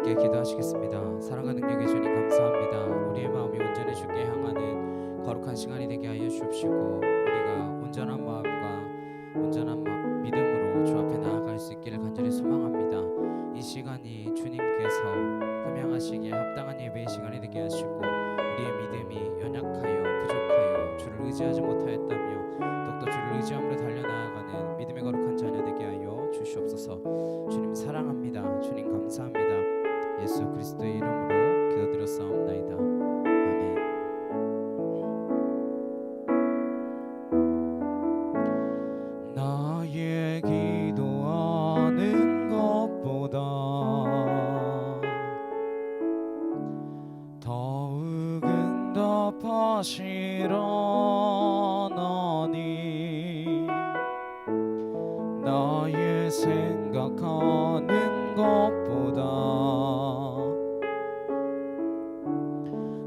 함께 기도하시겠습니다. 사랑과 능력의 주님 감사합니다. 우리의 마음이 온전히 주께 향하는 거룩한 시간이 되게 하여 주옵시고 우리가 온전한 마음과 믿음으로 주 앞에 나아갈 수 있기를 간절히 소망합니다. 이 시간이 주님께서 흠양하시기에 합당한 예배의 시간이 되게 하시고 우리의 믿음이 연약하여 부족하여 주를 의지하지 못하였다며 더욱더 주를 의지함으로 달려나아가는 믿음의 거룩한 자녀 되게 하여 주시옵소서. 주님 사랑합니다. 주님 감사합니다. 예수 그리스도의 이름으로 기도드렸사옵나이다. 아멘. 나의 기도하는 것보다 더욱 응답하시려나니 나의 생각하는 것보다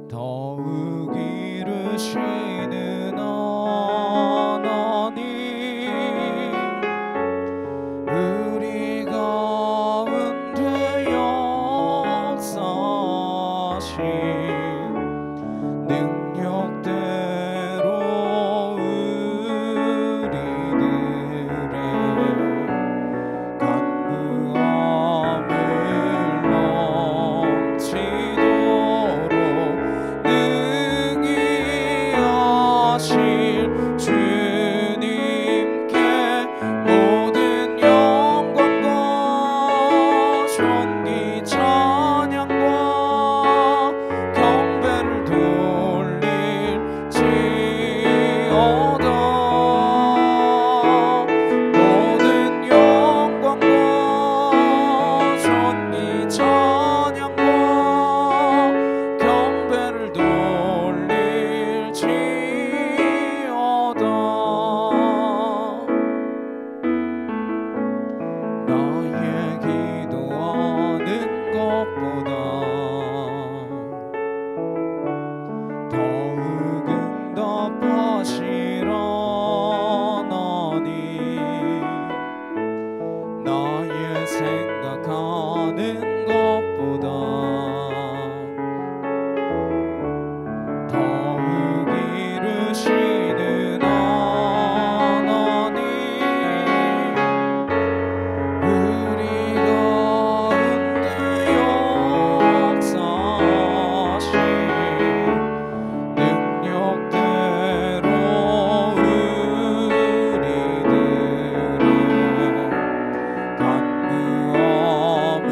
더욱 이루시는 하나님 우리 가운데 역사하신 능력대로 우리들의 간구함을 넘치도록 능히 하실 주님께 모든 영광과 존귀 찬양과 경배를 돌릴지어다. 모든 영광과 존귀 찬양과 경배를 돌릴지어다. 나의 기도하는 것보다 더욱 응답하시려나니 나의 생각하는 것보다 더욱 이루시는 하나님 우리 가운데 역사하신 능력대로 우리들의 간구함을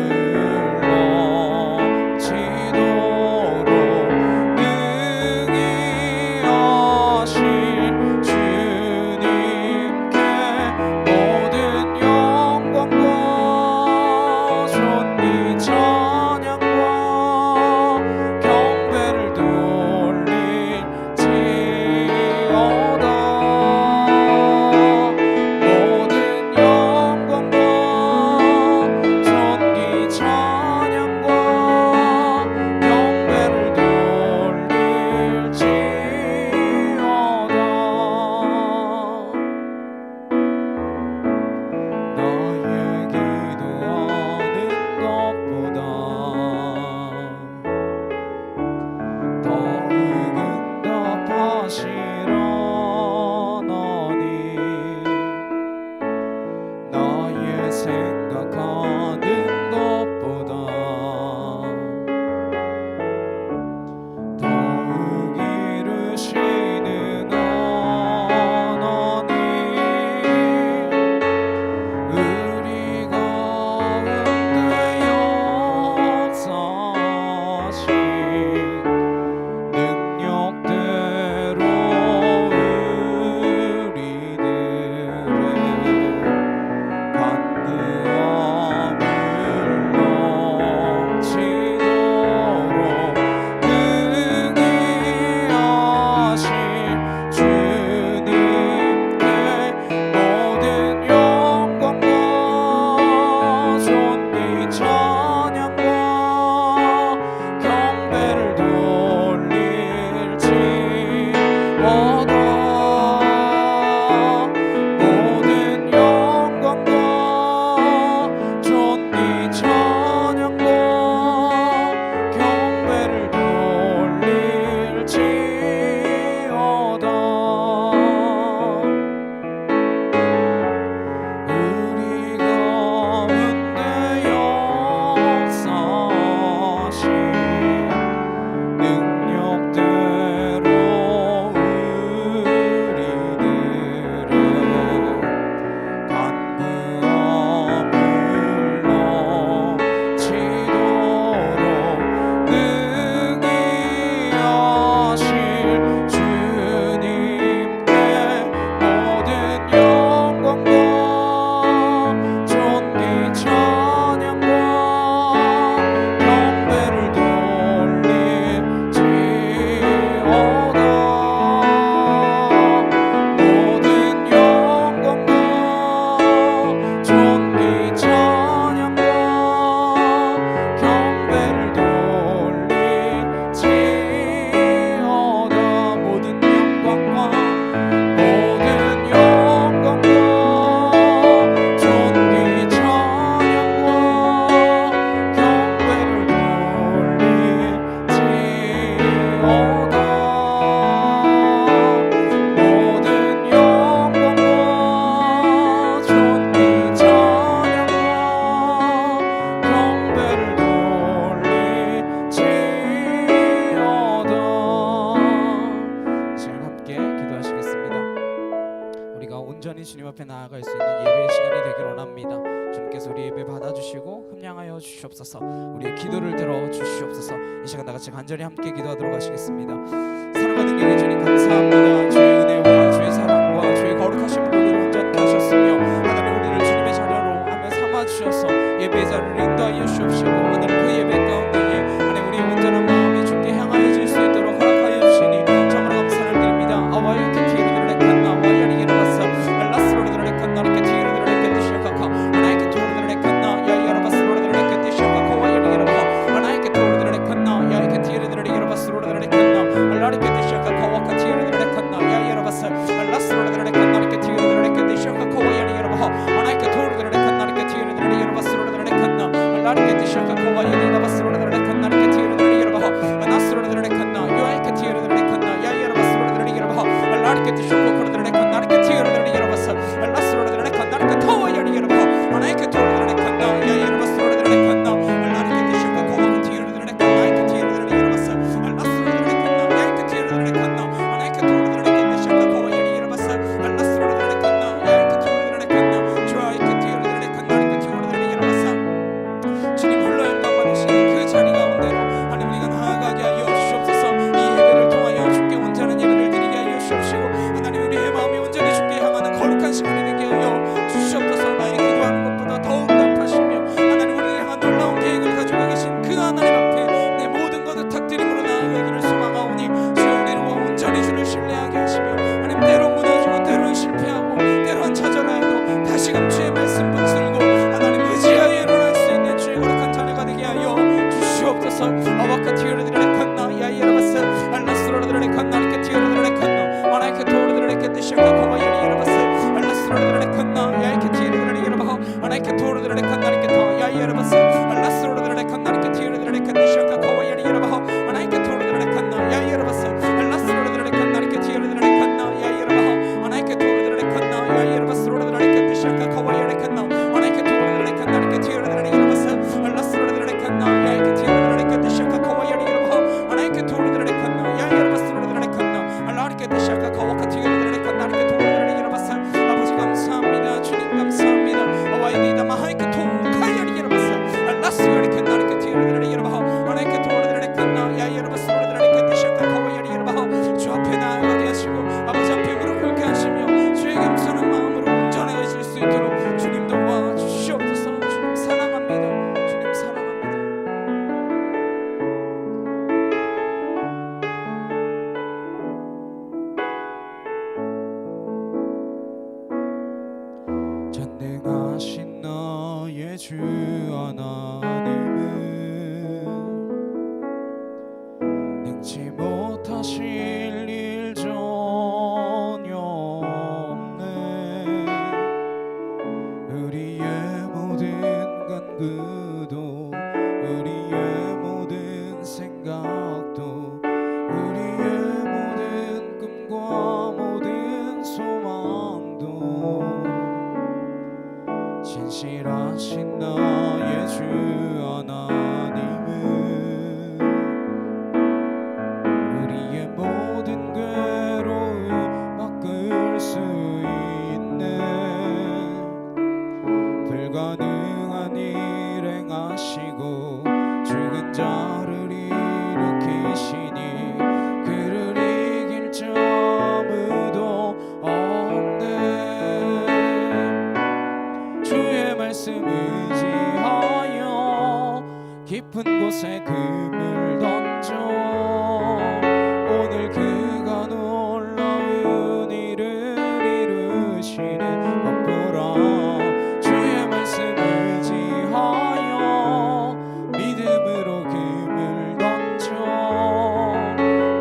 우리 예배 받아주시고 흠량하여 주시옵소서. 우리의 기도를 들어 주시옵소서. 이 시간 다같이 간절히 함께 기도하도록 하시겠습니다. 사랑하는 여기 주님 감사합니다. 주의 은혜와 주의 사랑과 주의 거룩하심으로 우리를 온전케 하셨으며 하나님 우리를 주님의 자녀로 하며 삼아주셔서 예배의 자리를 인도하여 주옵시고 하나님 그 예배 가운데에 하나님 우리의 온전한 마음이 주께 향하여질 수 있도록 허락하여 주시니 정으로 감사를 드립니다. 아와 이렇게 티르들을 레칸나 아와 야리게를 봤어 알라스로리들을 레칸나 이렇게 티르들을 레칸 시작하카 하나이게 토르들을 레칸나 야이야라 바스로리들을 레칸 시작하카 아와 야리게를 봐 하나이게 토르들을 레칸나 야이게 티르들을 이야라 바스로리들을 레칸나 알라리게 시작하카 와카 티르들을 레칸나 야이야라 바스 알라스로리들을 레칸나 이렇게 티르들을 레칸 시작하카 아와 야리게를 봐 하나이게 토르들을 레칸나 이렇게 티르들을 이야라 바스로리들을 레칸나 알라리게 시작하카 아와 야리게를 바스로리들을 레칸나 이렇게 티르들을 이야라 봐 아나스로리들을 레칸나 야이게 티르들을 레칸나 야이야라 바스로리들을 이야라 봐 알라리게 시작하카 코르들을 레칸나 이렇게 티르들을 이야라 바스 알라스로리들을 레칸나 이렇게 타와 야리게를 봐 하나이게 토르들을 레칸나 야이야라 바스로리들을 레칸나 알라리게 시작하카 아와 티르들을 레칸나 이렇게 티르들을 이야라 바스 알라스로리들을 레칸나 야이게 티르들을 레칸나 하나이게 토르들을 레칸나 시작하카 아와 야리게를 바스 알라스로리들을 레칸나 야이게 토르들을 레칸나 주아이게 티르들을 레칸나 이렇게 티르들을 이야라 바스 주님 홀로 영광 받으시는 그 자리 가운데로 하나님 우리가 나아가게 하여 주시옵소서. 이 예배를 통하여 주께 온전한 예배를 드리게 하여 주시옵시고 하나님 우리의 마음이 온전히 주께 향하는 거룩한 시간이 되게 하여 주시옵소서. 나의 기도하는 것보다 더욱 답하시며 하나님 우리를 향한 놀라운 계획을 가지고 계신 그 하나님 앞에 내 모든 것을 탁드림으로 나아가기를 소망하오니 주여 우리를 온전히 주를 신뢰하게 하시며 하나님 때론 무너지고 때론 실패하고 때론 좌절하여도 다시금 주의 말씀 붙들고 하나님 의지하여 일어날 수 있는 주의 거룩한 자녀가 되게 하여 주시옵소서. 아와카 티르들을 레칸나 야이라바스 알라스로들을 레칸나 이렇게 티르들을 레칸나 하나이케 토르들을 레칸나 시작하고 야이라바스 알라스로들을 레칸나 야이케 티르들을 이라바하 하나이케 토르들을 레칸나 이렇게 더 야이라바스 알라스로들을 레칸나 이렇게 티르들을 레칸나 시작하고 야이라바하 하나이케 토르들을 레칸나 야이라바스 알라스로들을 레칸나 이렇게 티르들을 레칸나 야이라바하 하나이케 토르들을 레칸나 야이라바스로들을 레칸나 시작하고 야이라칸나 하나이케 토르들을 레칸나 이렇게 티르들을 이라바스 알라스로들을 레칸나 야이케 티르들을 레칸나 시작하고 야이라바하 하나이케 토르들을 레칸나 야이라바스로들을 레칸나 알라리케 시작하고 와카 티르들을 레칸나 이렇게 토르들을 이라바스 아버지 감사합니다. 주님 감사합니다. 아와이디다 마하이케 토카야리 이라바스 알라스로리케 나리케 티르들을 이라바하 하나이케 토르들을 레칸나 야이라바스로들을 레칸나 시작하고 야리 이라바하 주 앞에 나아가게 하시고 아버지 앞에 무릎 꿇게 하시며 주의 겸손한 마음으로 온전해질 수 있도록 주님 도와주시옵소서. 주님 사랑합니다. 주님 사랑합니다. 전능하신 나의 주 하나님은 능치 못하실 일 전혀 없네. 우리의 모든 간구도 우리의 모든 생각도 우리의 모든 꿈과 모든 소망도 진실하신 나의 주 하나님은 우리의 모든 괴로움 바꿀 수 있네. 불가능한 일 행하시고 죽은 자를 일으키시니 그를 이길 자 아무도 없네. 주의 말씀 의지하여 깊은 곳에 금을 던져 오늘 그가 놀라운 일을 이루시는 것 보라. 주의 말씀 의지하여 믿음으로 금을 던져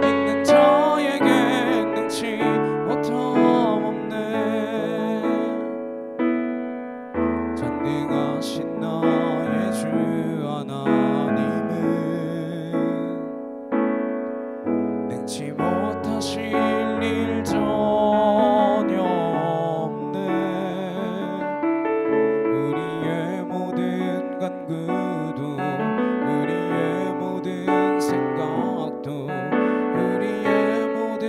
믿는 자에게 능치 못함 없네. 전능하신 나의 주 하나님은 능치 못하실 일 전혀 없네. 우리의 모든 간구도 우리의 모든 생각도 우리의 모든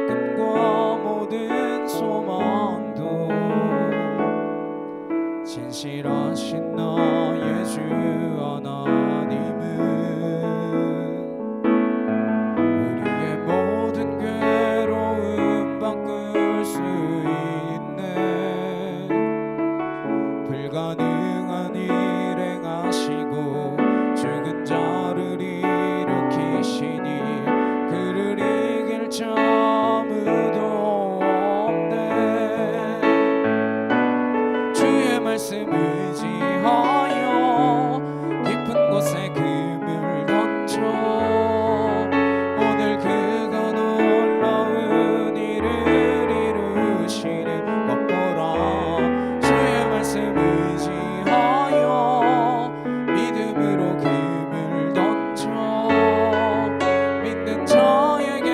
꿈과 모든 소망도 진실 진실하신 나의 주 하나님은 우리의 모든 괴로움 바꿀 수 있네. 불가능한 일 행하시고 죽은 자를 일으키시니 그를 이길 자 아무도 없네. 주의 말씀 의지하여 깊은 곳에 금을 던져 오늘 그가 놀라운 일을 이루시는 것 보라. 주의 말씀 의지하여 믿음으로 금을 던져 믿는 자에게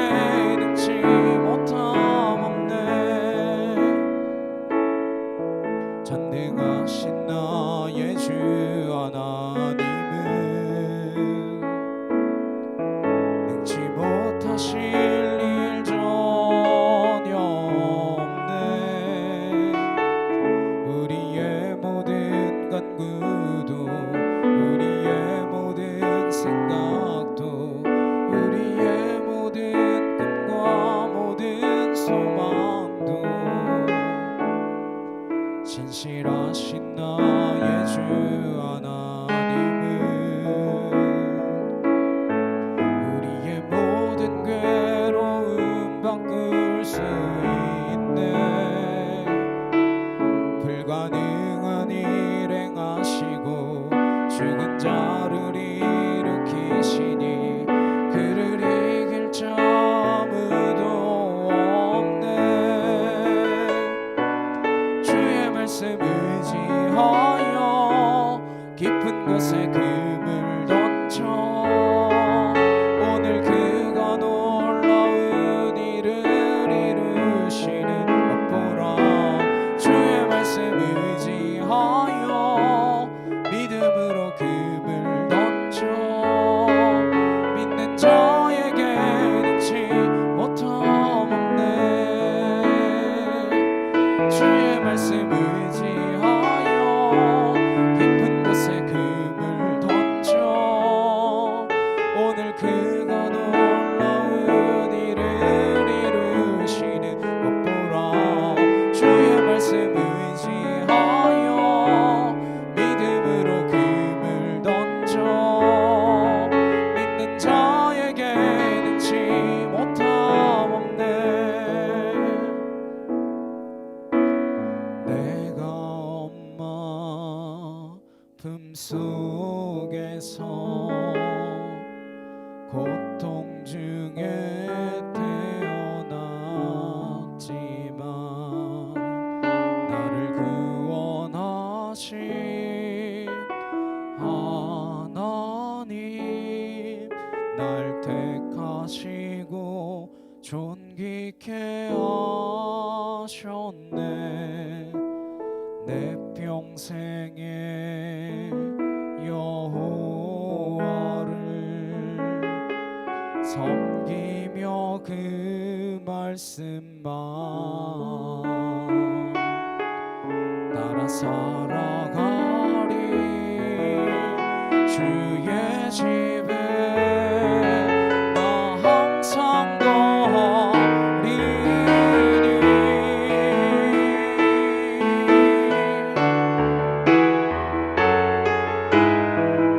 능치 못함 없네. 전능하신 나의 주 하나님은 능치 못하실 일 전혀 없네. 우리의 모든 간구도 우리의 모든 생각도 우리의 모든 꿈과 모든 소망도 진실하신 나의 주 하나님은 우리의 모든 괴로움 바꿀 수 있네. 불가능한 일 행하시고 죽은 자를 일으키시니 그를 이길 자 아무도 없네. 주의 말씀 의지하여 깊은 곳에 금을 던져 오늘 그가 놀라운 일을 이루시는 것 보라. 주의 말씀 의지하여 믿음으로 금을 던져 믿는 자에게 능치 못함 없네. 주의 말씀 의지하여 깊은 곳에 금을 던져 오늘 그가 놀라운 일을 이루시는 것 보라. 주의 말씀 의지하여 믿음으로 금을 던져 믿는 자에게 능치 못함 없네. 내가 엄마 품속에서 고통 중에 태어났지만 나를 구원하신 하나님 날 택하시고 존귀케 하셨네. 내 평생에 여호와를 섬기며 그 말씀만 따라 살아가리. 주의 집에 나 항상 거리니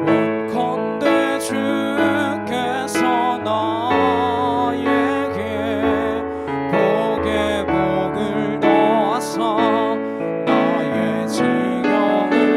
원컨대 주께서 나에게 복에 복을 더하사 나의 지경을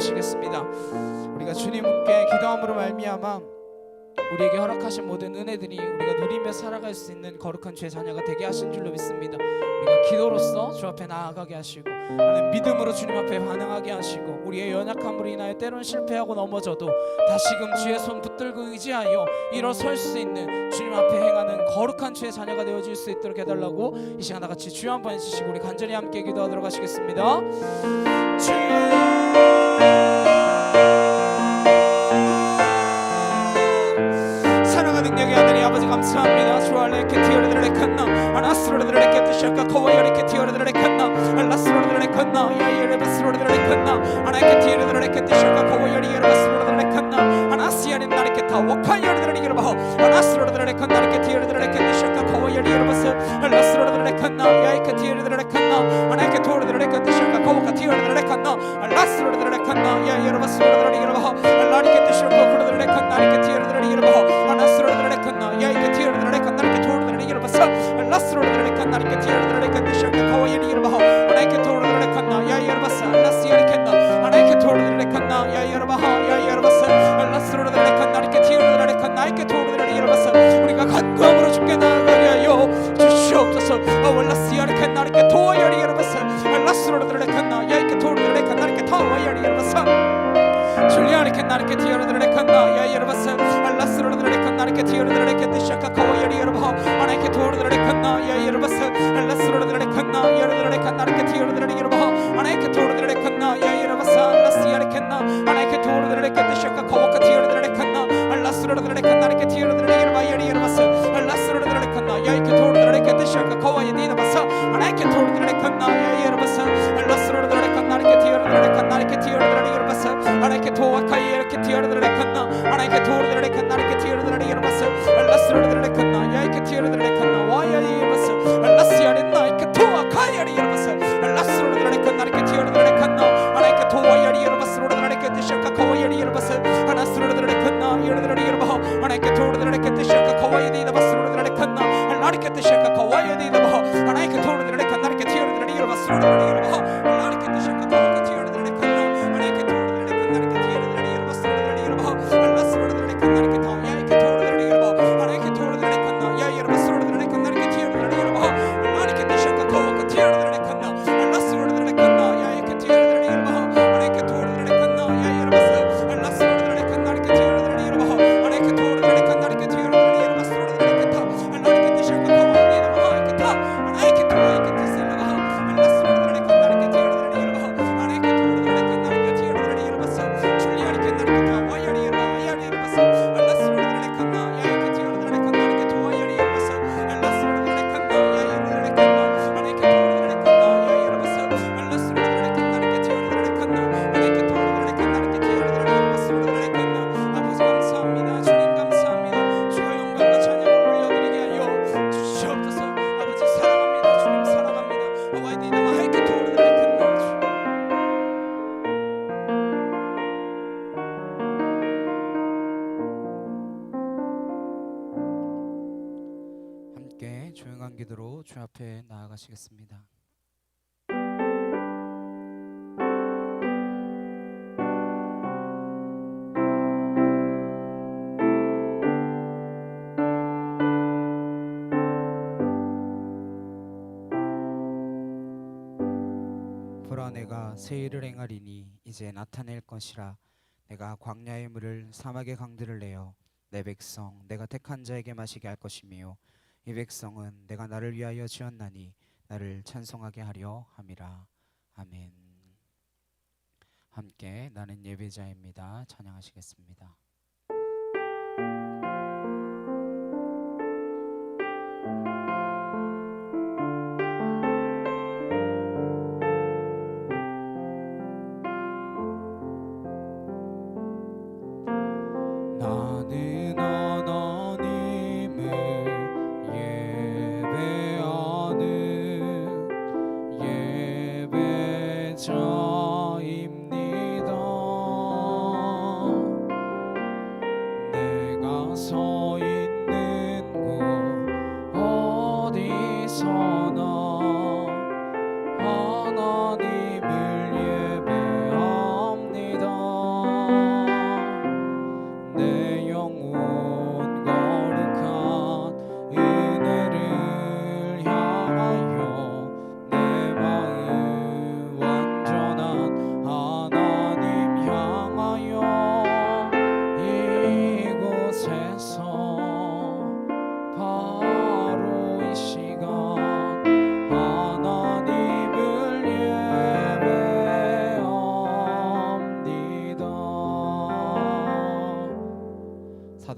나아가시겠습니다. 우리가 주님께 기도함으로 말미암아 우리에게 허락하신 모든 은혜들이 우리가 누리며 살아갈 수 있는 거룩한 주의 자녀가 되게 하신 줄로 믿습니다. 우리가 기도로써 주 앞에 나아가게 하시고 하나님 믿음으로 주님 앞에 반응하게 하시고 우리의 연약함으로 인하여 때론 실패하고 넘어져도 다시금 주의 손 붙들고 의지하여 일어설 수 있는 주님 앞에 행하는 거룩한 주의 자녀가 되어질 수 있도록 해달라고 이 시간 다같이 주여 한번 해주시고 우리 간절히 함께 기도하도록 하시겠습니다. 사랑하는 능력의 아들이 아버지 감사합니다. 주 안에 이렇게 티어르들의 칸나 아나스로르들의 깨뜨셔가 코와여 이렇게 티어르들의 칸나 알라스로르들의 칸나 야이르바스로르들의 칸나 아나이케 티어르들의 깨뜨셔가 코와여 이르바스로르들의 칸나 아나시아는 나리케 타 와카여르들의 이르바호 아나스로르들의 칸나 이렇게 티어르들의 깨뜨셔가 코와여 이르바스 알라스로르들의 칸나 야이케 티어르들의 칸나 아나이케 토르들의 깨뜨셔가 코와카 티어르들의 칸나 알라스로르들의 칸나 야이르바스로르들의 이르바호 알라리케 뜨셔가 코르들의 칸나 이렇게 티어르들의 이르바호 아나스로르들의 칸나 야이케 티어르들의 칸나 이렇게 토르들의 이르바스 알라스로르들의 칸나 이렇게 티어르들의 깨뜨셔가 코와여 이르바호 아나이케 토르들의 칸나 야이르바스 알라시아리 칸나 아나이케 토르들의 칸나 야이르바호 야이르바스 알라스로르들의 칸나 이렇게 티어르들의 칸나 이렇게 토르들의 이르바스 우리가 간구함으로 주께 나아가게 하여 주시옵소서. 알라시아리 칸나 이렇게 토와여 이르바스 알라스로르들의 칸나 야이케 토르들의 칸나 이렇게 타와여 이르바스 줄리아리 칸나 이렇게 티어르들의 칸나 야이르바스 알라스로르들의 칸나 이렇게 티어르들의 깨뜨셔가 코와여 이르바호 아나이케 토르들의 칸나 야이르바스 알라스로르들의 칸나 야르들의 칸나 이렇게 티어르들의 이르바호 아나이케 토르들의 칸나 야이르바스 알라시아리 칸나 아나이케 토르들의 깨뜨셔가 코와카 티어르들의 칸나 알라스로르들의 칸나 이렇게 티어르들의 이르바여 이르바스 알라스로르들의 칸나 야이케 토르들의 깨뜨셔가 코와여 니다바스 아나이케 토르들의 칸나 야이르바스 알라스로르들의 칸나 이렇게 티어르들의 칸나 이렇게 티어르들의 이르바스 아나이케 토와카이 이렇게 티어르들의 칸나 아나이케 토르들의 칸나 이렇게 티어르들의 이르바스 알라스로르들의 칸나 야이케 티어르들의 칸나 와야 이르바스 알라시아리 나이케 토와카이 이르바스 알라스로르들의 칸나 이렇게 티어르들의 칸나 아나이케 토와야 이르바스 로르들의 깨뜨셔가 코와야 이르바스 아나스로르들의 칸나 이르들의 이르바호 아나이케 토르들의 깨뜨셔가 코와야 니다바스 로르들의 칸나 알라리케 뜨셔가 코와야 니다바호 아나이케 토르들의 칸나 이렇게 티어르들의 이르바스 로르들의 이르바호 알라리케 뜨셔가 코와카 티어르들의 칸나 아나이케 토르들의 칸나 이렇게 티어르들의 이르바스 로르들의 이르바호 알라스로르들의 칸나 이렇게 타 야이케 토르들의 이르바호 아나이케 토르들의 칸나 야 이르바스 로르들의 칸나 이렇게 티어르들의 이르바호 알라리케 뜨셔가 코와카 티어르들의 칸나 알라스로르들의 칸나 야이케 티어르들의 이르바호 아나이케 토르들의 칸나 야 이르바스 알라스로르들의 칸나 이렇게 티어르들의 이르바호 아나이케 토르들의 칸나 이렇게 티어르들의 이르바스 로르들의 칸타 알라리케 뜨셔가 코와야 니다바호 이렇게 타 아나이케 토와이케 뜨셀라바호 알라스로르들의 칸나 이렇게 티어르들의 이르바호 아나이케 토르들의 칸나 이렇게 티어르들의 이르바스 줄리아리 칸나 이렇게 타 와야리 이르바야리 이르바스 알라스로르들의 칸나 야이케 티어르들의 칸나 이렇게 토와야리 이르바스 알라스로르들의 칸나 야이르들의 칸나 아나이케 토르들의 칸나 야이르바스 알라스로르들의 칸나 이렇게 티어르들의 칸나 아나이케 토르들의 칸나 이렇게 티어르들의 이르바스 로르들의 칸나 아버지 감사합니다. 주님 감사합니다. 주여 영광과 찬양을 올려드리게 하여 주시옵소서. 아버지 사랑합니다. 주님 사랑합니다. 와이디나마 하이케 토르들의 칸나 주 함께 조용한 기도로 주 앞에 나아가시겠습니다. 보라 내가 새 일을 행하리니 이제 나타낼 것이라 내가 광야의 물을 사막의 강들을 내어 내 백성 내가 택한 자에게 마시게 할 것이며 이 백성은 내가 나를 위하여 지었나니 나를 찬송하게 하려 함이라. 아멘. 함께 나는 예배자입니다. 찬양하시겠습니다. 나는 하나님을 예배하는 예배자입니다. 내가 서 있는 곳 어디서나 하나님을 예배합니다.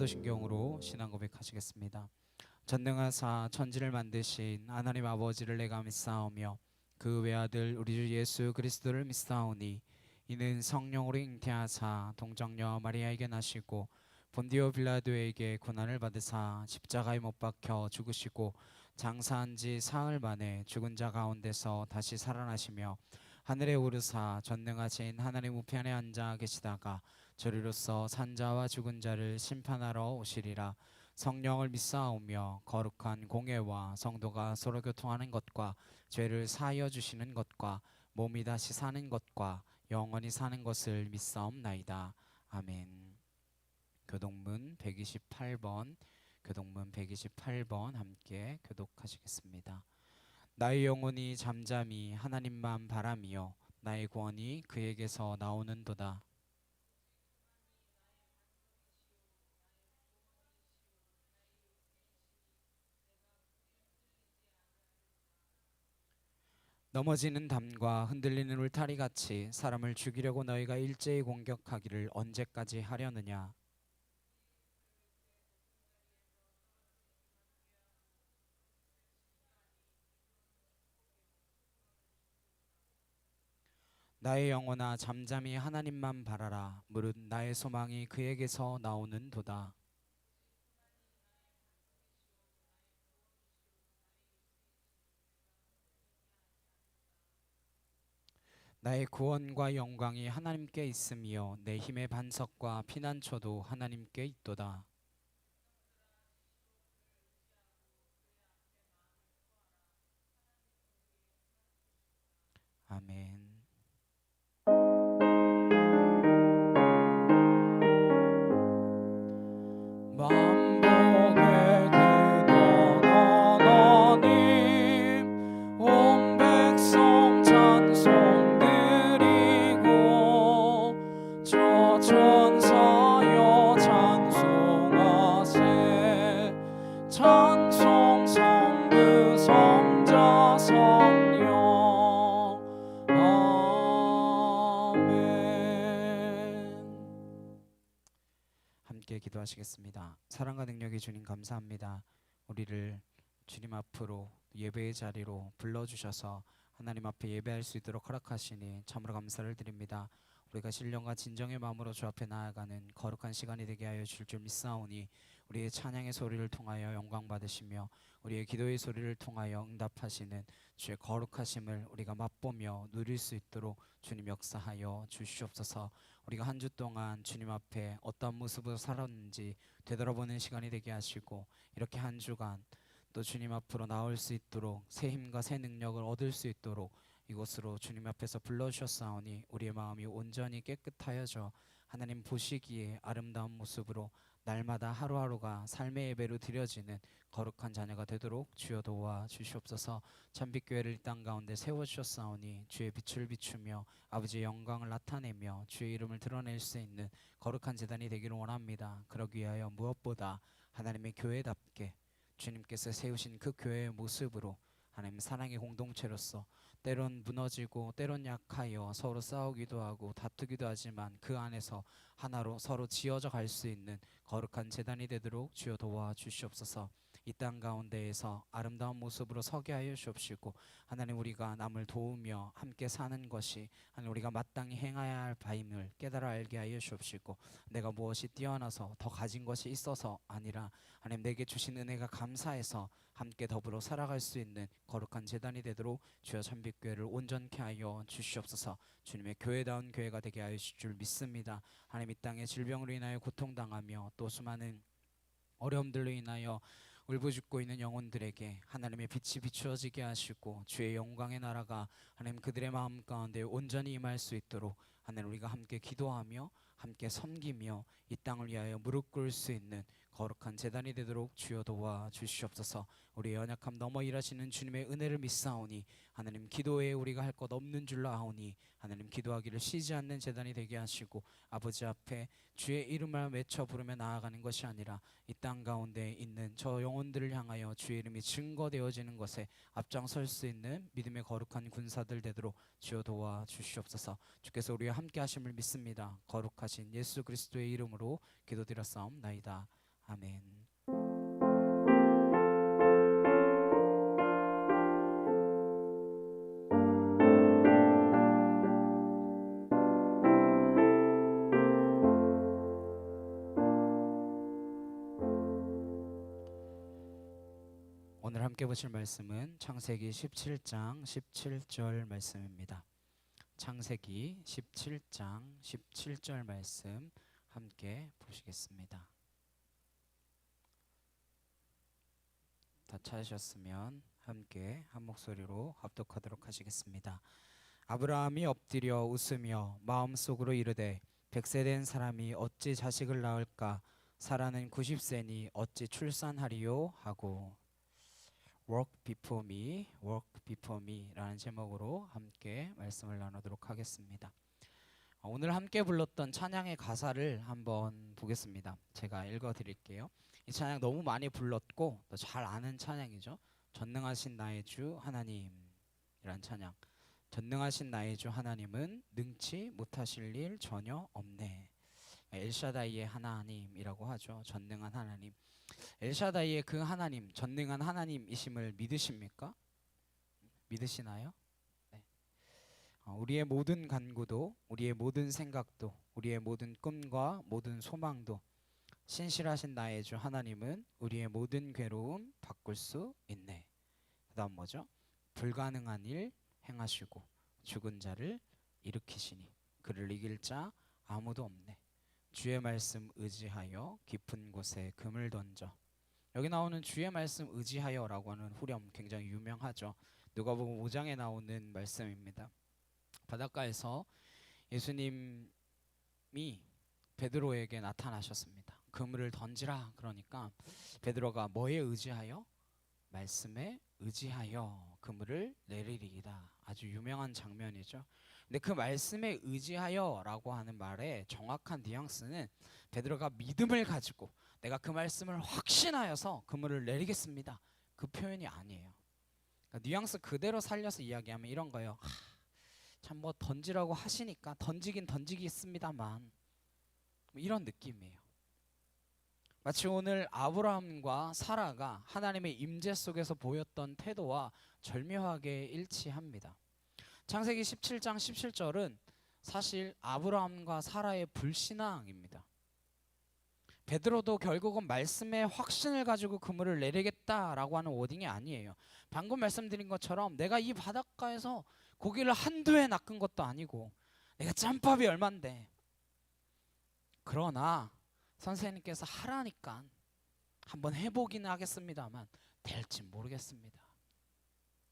사도신경으로 신앙 고백하시겠습니다. 전능하사 천지를 만드신 하나님 아버지를 내가 믿사오며 그 외아들 우리 주 예수 그리스도를 믿사오니 이는 성령으로 잉태하사 동정녀 마리아에게 나시고 본디오 빌라도에게 고난을 받으사 십자가에 못 박혀 죽으시고 장사한 지 사흘 만에 죽은 자 가운데서 다시 살아나시며 하늘에 오르사 전능하신 하나님 우편에 앉아 계시다가 저리로서 산자와 죽은 자를 심판하러 오시리라. 성령을 믿사오며 거룩한 공예와 성도가 서로 교통하는 것과 죄를 사하여 주시는 것과 몸이 다시 사는 것과 영원히 사는 것을 믿사옵나이다. 아멘. 교동문 128번 교동문 128번 함께 교독하시겠습니다. 나의 영혼이 잠잠히 하나님만 바라며 나의 구원이 그에게서 나오는도다. 넘어지는 담과 흔들리는 울타리같이 사람을 죽이려고 너희가 일제히 공격하기를 언제까지 하려느냐. 나의 영혼아 잠잠히 하나님만 바라라. 무릇 나의 소망이 그에게서 나오는도다. 나의 구원과 영광이 하나님께 있으며 내 힘의 반석과 피난처도 하나님께 있도다. 아멘. 만복의 근원 하나님 온 백성 찬송 드리고 저 천사여 찬송하세 찬송 성부 성자 성령 함께 기도하시겠습니다. 사랑과 능력의 주님 감사합니다. 우리를 주님 앞으로 예배의 자리로 불러주셔서 하나님 앞에 예배할 수 있도록 허락하시니 참으로 감사를 드립니다. 우리가 신령과 진정의 마음으로 주 앞에 나아가는 거룩한 시간이 되게 하여 줄 줄 믿사오니 우리의 찬양의 소리를 통하여 영광 받으시며 우리의 기도의 소리를 통하여 응답하시는 주의 거룩하심을 우리가 맛보며 누릴 수 있도록 주님 역사하여 주시옵소서. 우리가 한 주 동안 주님 앞에 어떤 모습으로 살았는지 되돌아보는 시간이 되게 하시고 이렇게 한 주간 또 주님 앞으로 나올 수 있도록 새 힘과 새 능력을 얻을 수 있도록 이곳으로 주님 앞에서 불러주셨사오니 우리의 마음이 온전히 깨끗하여져 하나님 보시기에 아름다운 모습으로 날마다 하루하루가 삶의 예배로 드려지는 거룩한 자녀가 되도록 주여 도와 주시옵소서. 참빛교회를 이 땅 가운데 세워주셨사오니 주의 빛을 비추며 아버지의 영광을 나타내며 주의 이름을 드러낼 수 있는 거룩한 제단이 되기를 원합니다. 그러기 위하여 무엇보다 하나님의 교회답게 주님께서 세우신 그 교회의 모습으로 하나님 사랑의 공동체로서 때론 무너지고 때론 약하여 서로 싸우기도 하고 다투기도 하지만 그 안에서 하나로 서로 지어져 갈 수 있는 거룩한 제단이 되도록 주여 도와 주시옵소서. 이 땅 가운데에서 아름다운 모습으로 서게 하여 주옵시고 하나님 우리가 남을 도우며 함께 사는 것이 하나님 우리가 마땅히 행해야 할 바임을 깨달아 알게 하여 주옵시고 내가 무엇이 뛰어나서 더 가진 것이 있어서 아니라 하나님 내게 주신 은혜가 감사해서 함께 더불어 살아갈 수 있는 거룩한 제단이 되도록 주여 참빛교회를 온전케 하여 주시옵소서. 주님의 교회다운 교회가 되게 하여 주실 줄 믿습니다. 하나님 이 땅에 질병으로 인하여 고통당하며 또 수많은 어려움들로 인하여 울부짖고 있는 영혼들에게 하나님의 빛이 비추어지게 하시고 주의 영광의 나라가 하나님 그들의 마음 가운데 온전히 임할 수 있도록 하나님 우리가 함께 기도하며 함께 섬기며 이 땅을 위하여 무릎 꿇을 수 있는 거룩한 제단이 되도록 주여 도와 주시옵소서. 우리의 연약함 넘어 일하시는 주님의 은혜를 믿사오니 하나님 기도에 우리가 할 것 없는 줄로 아오니 하나님 기도하기를 쉬지 않는 제단이 되게 하시고 아버지 앞에 주의 이름을 외쳐 부르며 나아가는 것이 아니라 이 땅 가운데 있는 저 영혼들을 향하여 주의 이름이 증거되어지는 것에 앞장설 수 있는 믿음의 거룩한 군사들 되도록 주여 도와 주시옵소서. 주께서 우리와 함께 하심을 믿습니다. 거룩하신 예수 그리스도의 이름으로 기도드렸사옵나이다. 아멘. 오늘 함께 보실 말씀은 창세기 17장 17절 말씀입니다. 창세기 17장 17절 말씀 함께 보시겠습니다. 다 찾으셨으면 함께 한 목소리로 합독하도록 하시겠습니다. 아브라함이 엎드려 웃으며 마음속으로 이르되 100세 된 사람이 어찌 자식을 낳을까? 사라는 90세니 어찌 출산하리요? 하고 Work before me, work before me 라는 제목으로 함께 말씀을 나누도록 하겠습니다. 오늘 함께 불렀던 찬양의 가사를 한번 보겠습니다. 제가 읽어드릴게요. 이 찬양 너무 많이 불렀고 또 잘 아는 찬양이죠. 전능하신 나의 주 하나님이란 찬양. 전능하신 나의 주 하나님은 능치 못하실 일 전혀 없네. 엘샤다이의 하나님이라고 하죠. 전능한 하나님. 엘샤다이의 그 하나님, 전능한 하나님이심을 믿으십니까? 믿으시나요? 네. 우리의 모든 간구도, 우리의 모든 생각도, 우리의 모든 꿈과 모든 소망도 신실하신 나의 주 하나님은 우리의 모든 괴로움 바꿀 수 있네. 그 다음 뭐죠? 불가능한 일 행하시고 죽은 자를 일으키시니 그를 이길 자 아무도 없네. 주의 말씀 의지하여 깊은 곳에 금을 던져. 여기 나오는 주의 말씀 의지하여라고 하는 후렴 굉장히 유명하죠. 누가복음 5장에 나오는 말씀입니다. 바닷가에서 예수님이 베드로에게 나타나셨습니다. 그물을 던지라 그러니까 베드로가 뭐에 의지하여? 말씀에 의지하여 그물을 내리리이다. 아주 유명한 장면이죠. 근데 그 말씀에 의지하여라고 하는 말의 정확한 뉘앙스는 베드로가 믿음을 가지고 내가 그 말씀을 확신하여서 그물을 내리겠습니다. 그 표현이 아니에요. 그러니까 뉘앙스 그대로 살려서 이야기하면 이런 거예요. 참 뭐 던지라고 하시니까 던지긴 던지겠습니다만 이런 느낌이에요. 마치 오늘 아브라함과 사라가 하나님의 임재 속에서 보였던 태도와 절묘하게 일치합니다. 창세기 17장 17절은 사실 아브라함과 사라의 불신앙입니다. 베드로도 결국은 말씀에 확신을 가지고 그물을 내리겠다라고 하는 워딩이 아니에요. 방금 말씀드린 것처럼 내가 이 바닷가에서 고기를 한두 해 낚은 것도 아니고 내가 짬밥이 얼만데, 그러나 선생님께서 하라니까 한번 해보기는 하겠습니다만 될지 모르겠습니다.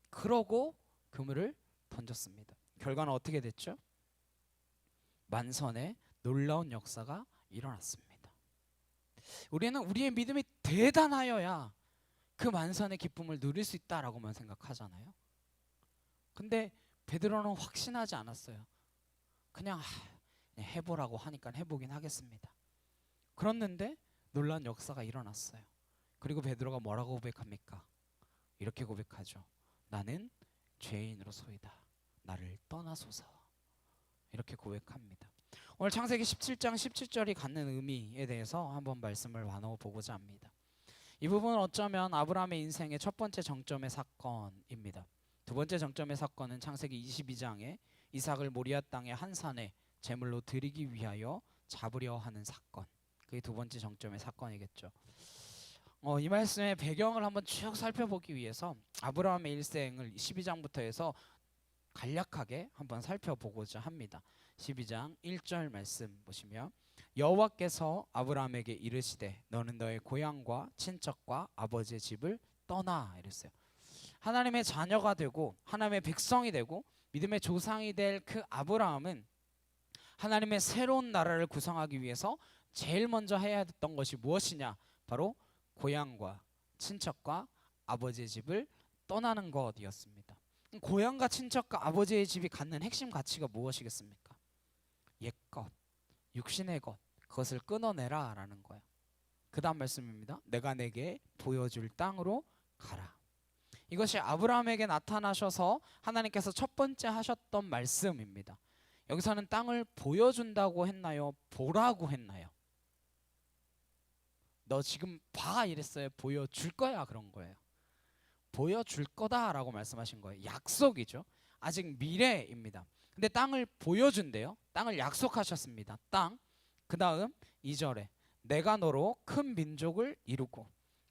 그러고 그물을 던졌습니다. 결과는 어떻게 됐죠? 만선의 놀라운 역사가 일어났습니다. 우리는 우리의 믿음이 대단하여야 그 만선의 기쁨을 누릴 수 있다라고만 생각하잖아요. 근데 베드로는 확신하지 않았어요. 그냥 해보라고 하니까 해보긴 하겠습니다. 그랬는데 놀라운 역사가 일어났어요. 그리고 베드로가 뭐라고 고백합니까? 이렇게 고백하죠. 나는 죄인으로소이다. 나를 떠나소서. 이렇게 고백합니다. 오늘 창세기 17장 17절이 갖는 의미에 대해서 한번 말씀을 나눠보고자 합니다. 이 부분은 어쩌면 아브라함의 인생의 첫 번째 정점의 사건입니다. 두 번째 정점의 사건은 창세기 22장에 이삭을 모리아 땅의 한 산에 제물로 드리기 위하여 잡으려 하는 사건. 그게 두 번째 정점의 사건이겠죠. 이 말씀의 배경을 한번 쭉 살펴보기 위해서 아브라함의 일생을 12장부터 해서 간략하게 한번 살펴보고자 합니다. 12장 1절 말씀 보시면 여호와께서 아브라함에게 이르시되 너는 너의 고향과 친척과 아버지의 집을 떠나 이랬어요. 하나님의 자녀가 되고 하나님의 백성이 되고 믿음의 조상이 될 그 아브라함은 하나님의 새로운 나라를 구성하기 위해서 제일 먼저 해야 했던 것이 무엇이냐? 바로 고향과 친척과 아버지의 집을 떠나는 것이었습니다. 고향과 친척과 아버지의 집이 갖는 핵심 가치가 무엇이겠습니까? 옛것, 육신의 것, 그것을 끊어내라 라는 거예요. 그 다음 말씀입니다. 내가 내게 보여줄 땅으로 가라. 이것이 아브라함에게 나타나셔서 하나님께서 첫 번째 하셨던 말씀입니다. 여기서는 땅을 보여준다고 했나요? 보라고 했나요? 너 지금 봐 이랬어요? 보여줄 거야? 그런 거예요. 보여줄 거다라고 말씀하신 거예요. 약속이죠. 아직 미래입니다. 근데 땅을 보여준대요. 땅을 약속하셨습니다. 땅. 그 다음 2절에 내가 너로 큰 민족을 이루고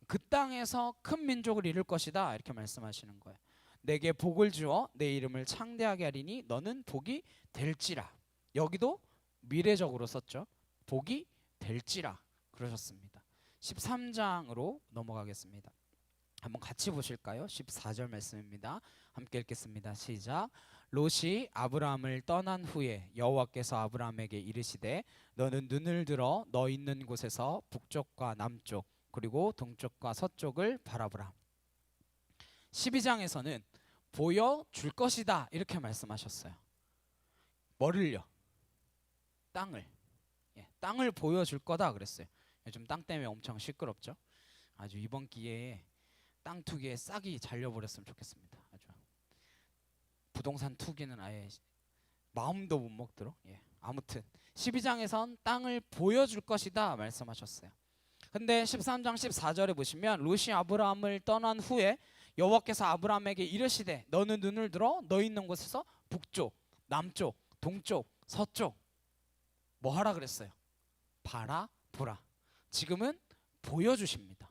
그 땅에서 큰 민족을 이룰 것이다 이렇게 말씀하시는 거예요. 내게 복을 주어 내 이름을 창대하게 하리니 너는 복이 될지라. 여기도 미래적으로 썼죠. 복이 될지라 그러셨습니다. 13장으로 넘어가겠습니다. 한번 같이 보실까요? 14절 말씀입니다. 함께 읽겠습니다. 시작. 롯이 아브라함을 떠난 후에 여호와께서 아브라함에게 이르시되 너는 눈을 들어 너 있는 곳에서 북쪽과 남쪽 그리고 동쪽과 서쪽을 바라보라. 12장에서는 보여줄 것이다 이렇게 말씀하셨어요. 뭐를요? 땅을. 땅을 보여줄 거다 그랬어요. 요즘 땅 때문에 엄청 시끄럽죠. 아주 이번 기회에 땅 투기에 싹이 잘려버렸으면 좋겠습니다. 아주 부동산 투기는 아예 마음도 못 먹도록. 아무튼 12장에선 땅을 보여줄 것이다 말씀하셨어요. 근데 13장 14절에 보시면 롯이 아브라함을 떠난 후에 여호와께서 아브라함에게 이르시되 너는 눈을 들어 너 있는 곳에서 북쪽, 남쪽, 동쪽, 서쪽 뭐 하라 그랬어요? 바라보라. 지금은 보여주십니다.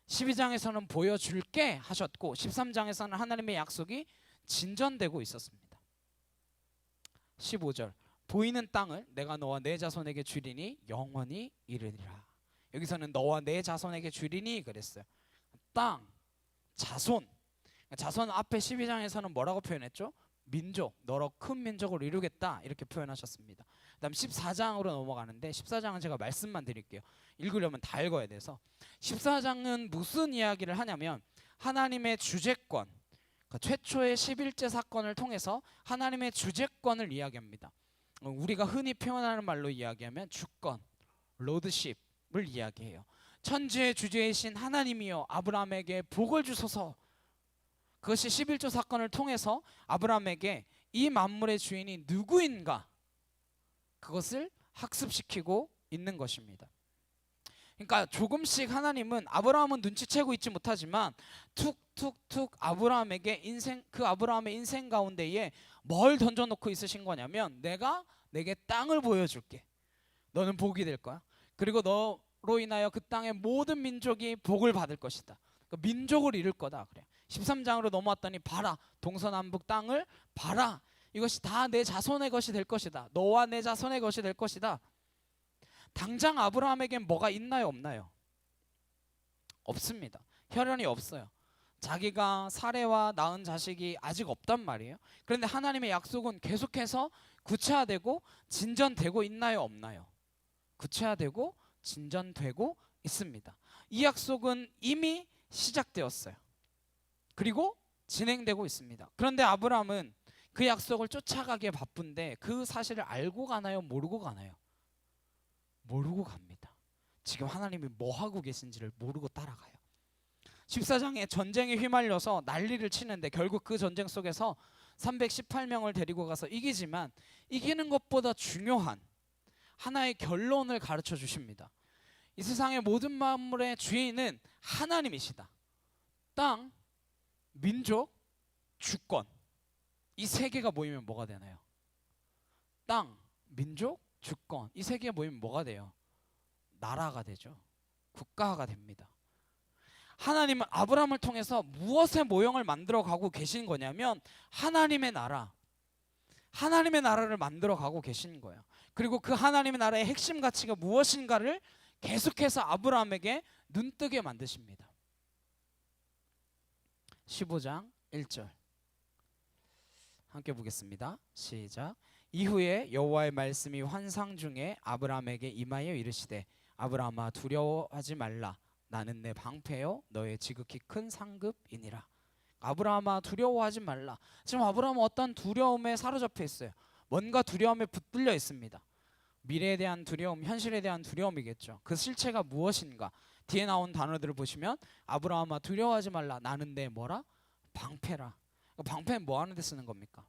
12장에서는 보여줄게 하셨고 13장에서는 하나님의 약속이 진전되고 있었습니다. 15절 보이는 땅을 내가 너와 내 자손에게 주리니 영원히 이르리라. 여기서는 너와 내 자손에게 주리니 그랬어요. 땅, 자손. 자손 앞에 12장에서는 뭐라고 표현했죠? 민족, 너로 큰 민족을 이루겠다 이렇게 표현하셨습니다. 그 다음 14장으로 넘어가는데 14장은 제가 말씀만 드릴게요. 읽으려면 다 읽어야 돼서 14장은 무슨 이야기를 하냐면 하나님의 주재권, 그러니까 최초의 11제 사건을 통해서 하나님의 주재권을 이야기합니다. 우리가 흔히 표현하는 말로 이야기하면 주권, 로드십을 이야기해요. 천지의 주제이신 하나님이여 아브라함에게 복을 주소서. 그것이 11조 사건을 통해서 아브라함에게 이 만물의 주인이 누구인가 그것을 학습시키고 있는 것입니다. 그러니까 조금씩 하나님은 아브라함은 눈치채고 있지 못하지만 툭툭툭 아브라함에게 그 아브라함의 인생 가운데에 뭘 던져놓고 있으신 거냐면 내가 내게 땅을 보여줄게. 너는 복이 될 거야. 그리고 너로 인하여 그 땅의 모든 민족이 복을 받을 것이다. 그러니까 민족을 이룰 거다. 그래. 13장으로 넘어왔더니 봐라. 동서남북 땅을 봐라. 이것이 다 내 자손의 것이 될 것이다. 너와 내 자손의 것이 될 것이다. 당장 아브라함에겐 뭐가 있나요? 없나요? 없습니다. 혈연이 없어요. 자기가 사레와 낳은 자식이 아직 없단 말이에요. 그런데 하나님의 약속은 계속해서 구체화되고 진전되고 있나요? 없나요? 구체화되고 진전되고 있습니다. 이 약속은 이미 시작되었어요. 그리고 진행되고 있습니다. 그런데 아브라함은 그 약속을 쫓아가기에 바쁜데 그 사실을 알고 가나요? 모르고 가나요? 모르고 갑니다. 지금 하나님이 뭐 하고 계신지를 모르고 따라가요. 14장에 전쟁에 휘말려서 난리를 치는데 결국 그 전쟁 속에서 318명을 데리고 가서 이기지만 이기는 것보다 중요한 하나의 결론을 가르쳐 주십니다. 이 세상의 모든 만물의 주인은 하나님이시다. 땅, 민족, 주권. 이 세 개가 모이면 뭐가 되나요? 땅, 민족, 주권. 이 세 개가 모이면 뭐가 돼요? 나라가 되죠. 국가가 됩니다. 하나님은 아브라함을 통해서 무엇의 모형을 만들어 가고 계신 거냐면 하나님의 나라, 하나님의 나라를 만들어 가고 계신 거예요. 그리고 그 하나님의 나라의 핵심 가치가 무엇인가를 계속해서 아브라함에게 눈뜨게 만드십니다. 15장 1절 함께 보겠습니다. 시작. 이후에 여호와의 말씀이 환상 중에 아브라함에게 임하여 이르시되 아브라함아 두려워하지 말라. 나는 내 방패요 너의 지극히 큰 상급이니라. 아브라함아 두려워하지 말라. 지금 아브라함은 어떤 두려움에 사로잡혀 있어요. 뭔가 두려움에 붙들려 있습니다. 미래에 대한 두려움, 현실에 대한 두려움이겠죠. 그 실체가 무엇인가? 뒤에 나온 단어들을 보시면 아브라함아 두려워하지 말라. 나는 내 뭐라? 방패라. 방패는 뭐 하는 데 쓰는 겁니까?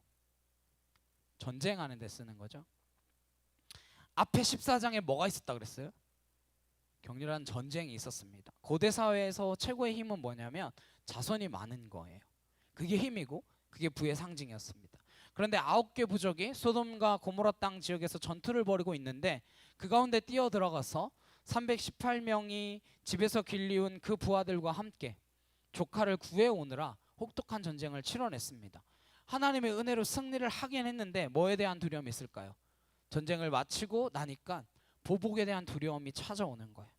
전쟁하는 데 쓰는 거죠. 앞에 14장에 뭐가 있었다 그랬어요? 격렬한 전쟁이 있었습니다. 고대 사회에서 최고의 힘은 뭐냐면 자손이 많은 거예요. 그게 힘이고 그게 부의 상징이었습니다. 그런데 9개 부족이 소돔과 고모라 땅 지역에서 전투를 벌이고 있는데 그 가운데 뛰어 들어가서 318명이 집에서 길리운 그 부하들과 함께 조카를 구해오느라 혹독한 전쟁을 치러냈습니다. 하나님의 은혜로 승리를 하긴 했는데 뭐에 대한 두려움이 있을까요? 전쟁을 마치고 나니까 보복에 대한 두려움이 찾아오는 거예요.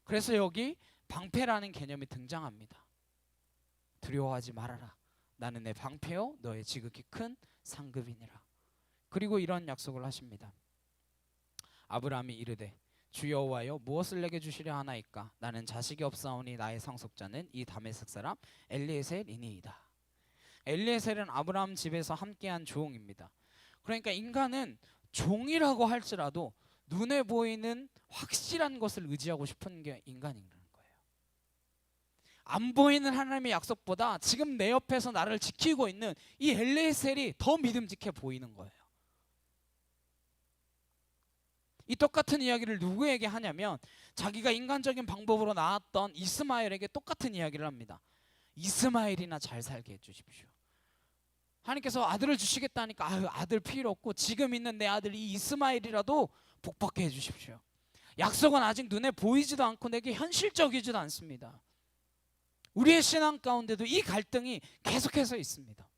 그래서 여기 방패라는 개념이 등장합니다. 두려워하지 말아라. 나는 내 방패요 너의 지극히 큰 상급이니라. 그리고 이런 약속을 하십니다. 아브라함이 이르되 주 여호와여 무엇을 내게 주시려 하나이까? 나는 자식이 없사오니 나의 상속자는 이 다메섹 사람 엘리에셀이니이다. 엘리에셀은 아브라함 집에서 함께한 종입니다. 그러니까 인간은 종이라고 할지라도 눈에 보이는 확실한 것을 의지하고 싶은 게 인간이라는 거예요. 안 보이는 하나님의 약속보다 지금 내 옆에서 나를 지키고 있는 이 엘리에셀이 더 믿음직해 보이는 거예요. 이 똑같은 이야기를 누구에게 하냐면 자기가 인간적인 방법으로 낳았던 이스마엘에게 똑같은 이야기를 합니다. 이스마엘이나 잘 살게 해주십시오. 하나님께서 아들을 주시겠다니까 아들 필요 없고 지금 있는 내 아들 이 이스마엘이라도 복받게 해주십시오. 약속은 아직 눈에 보이지도 않고 내게 현실적이지도 않습니다. 우리의 신앙 가운데도 이 갈등이 계속해서 있습니다.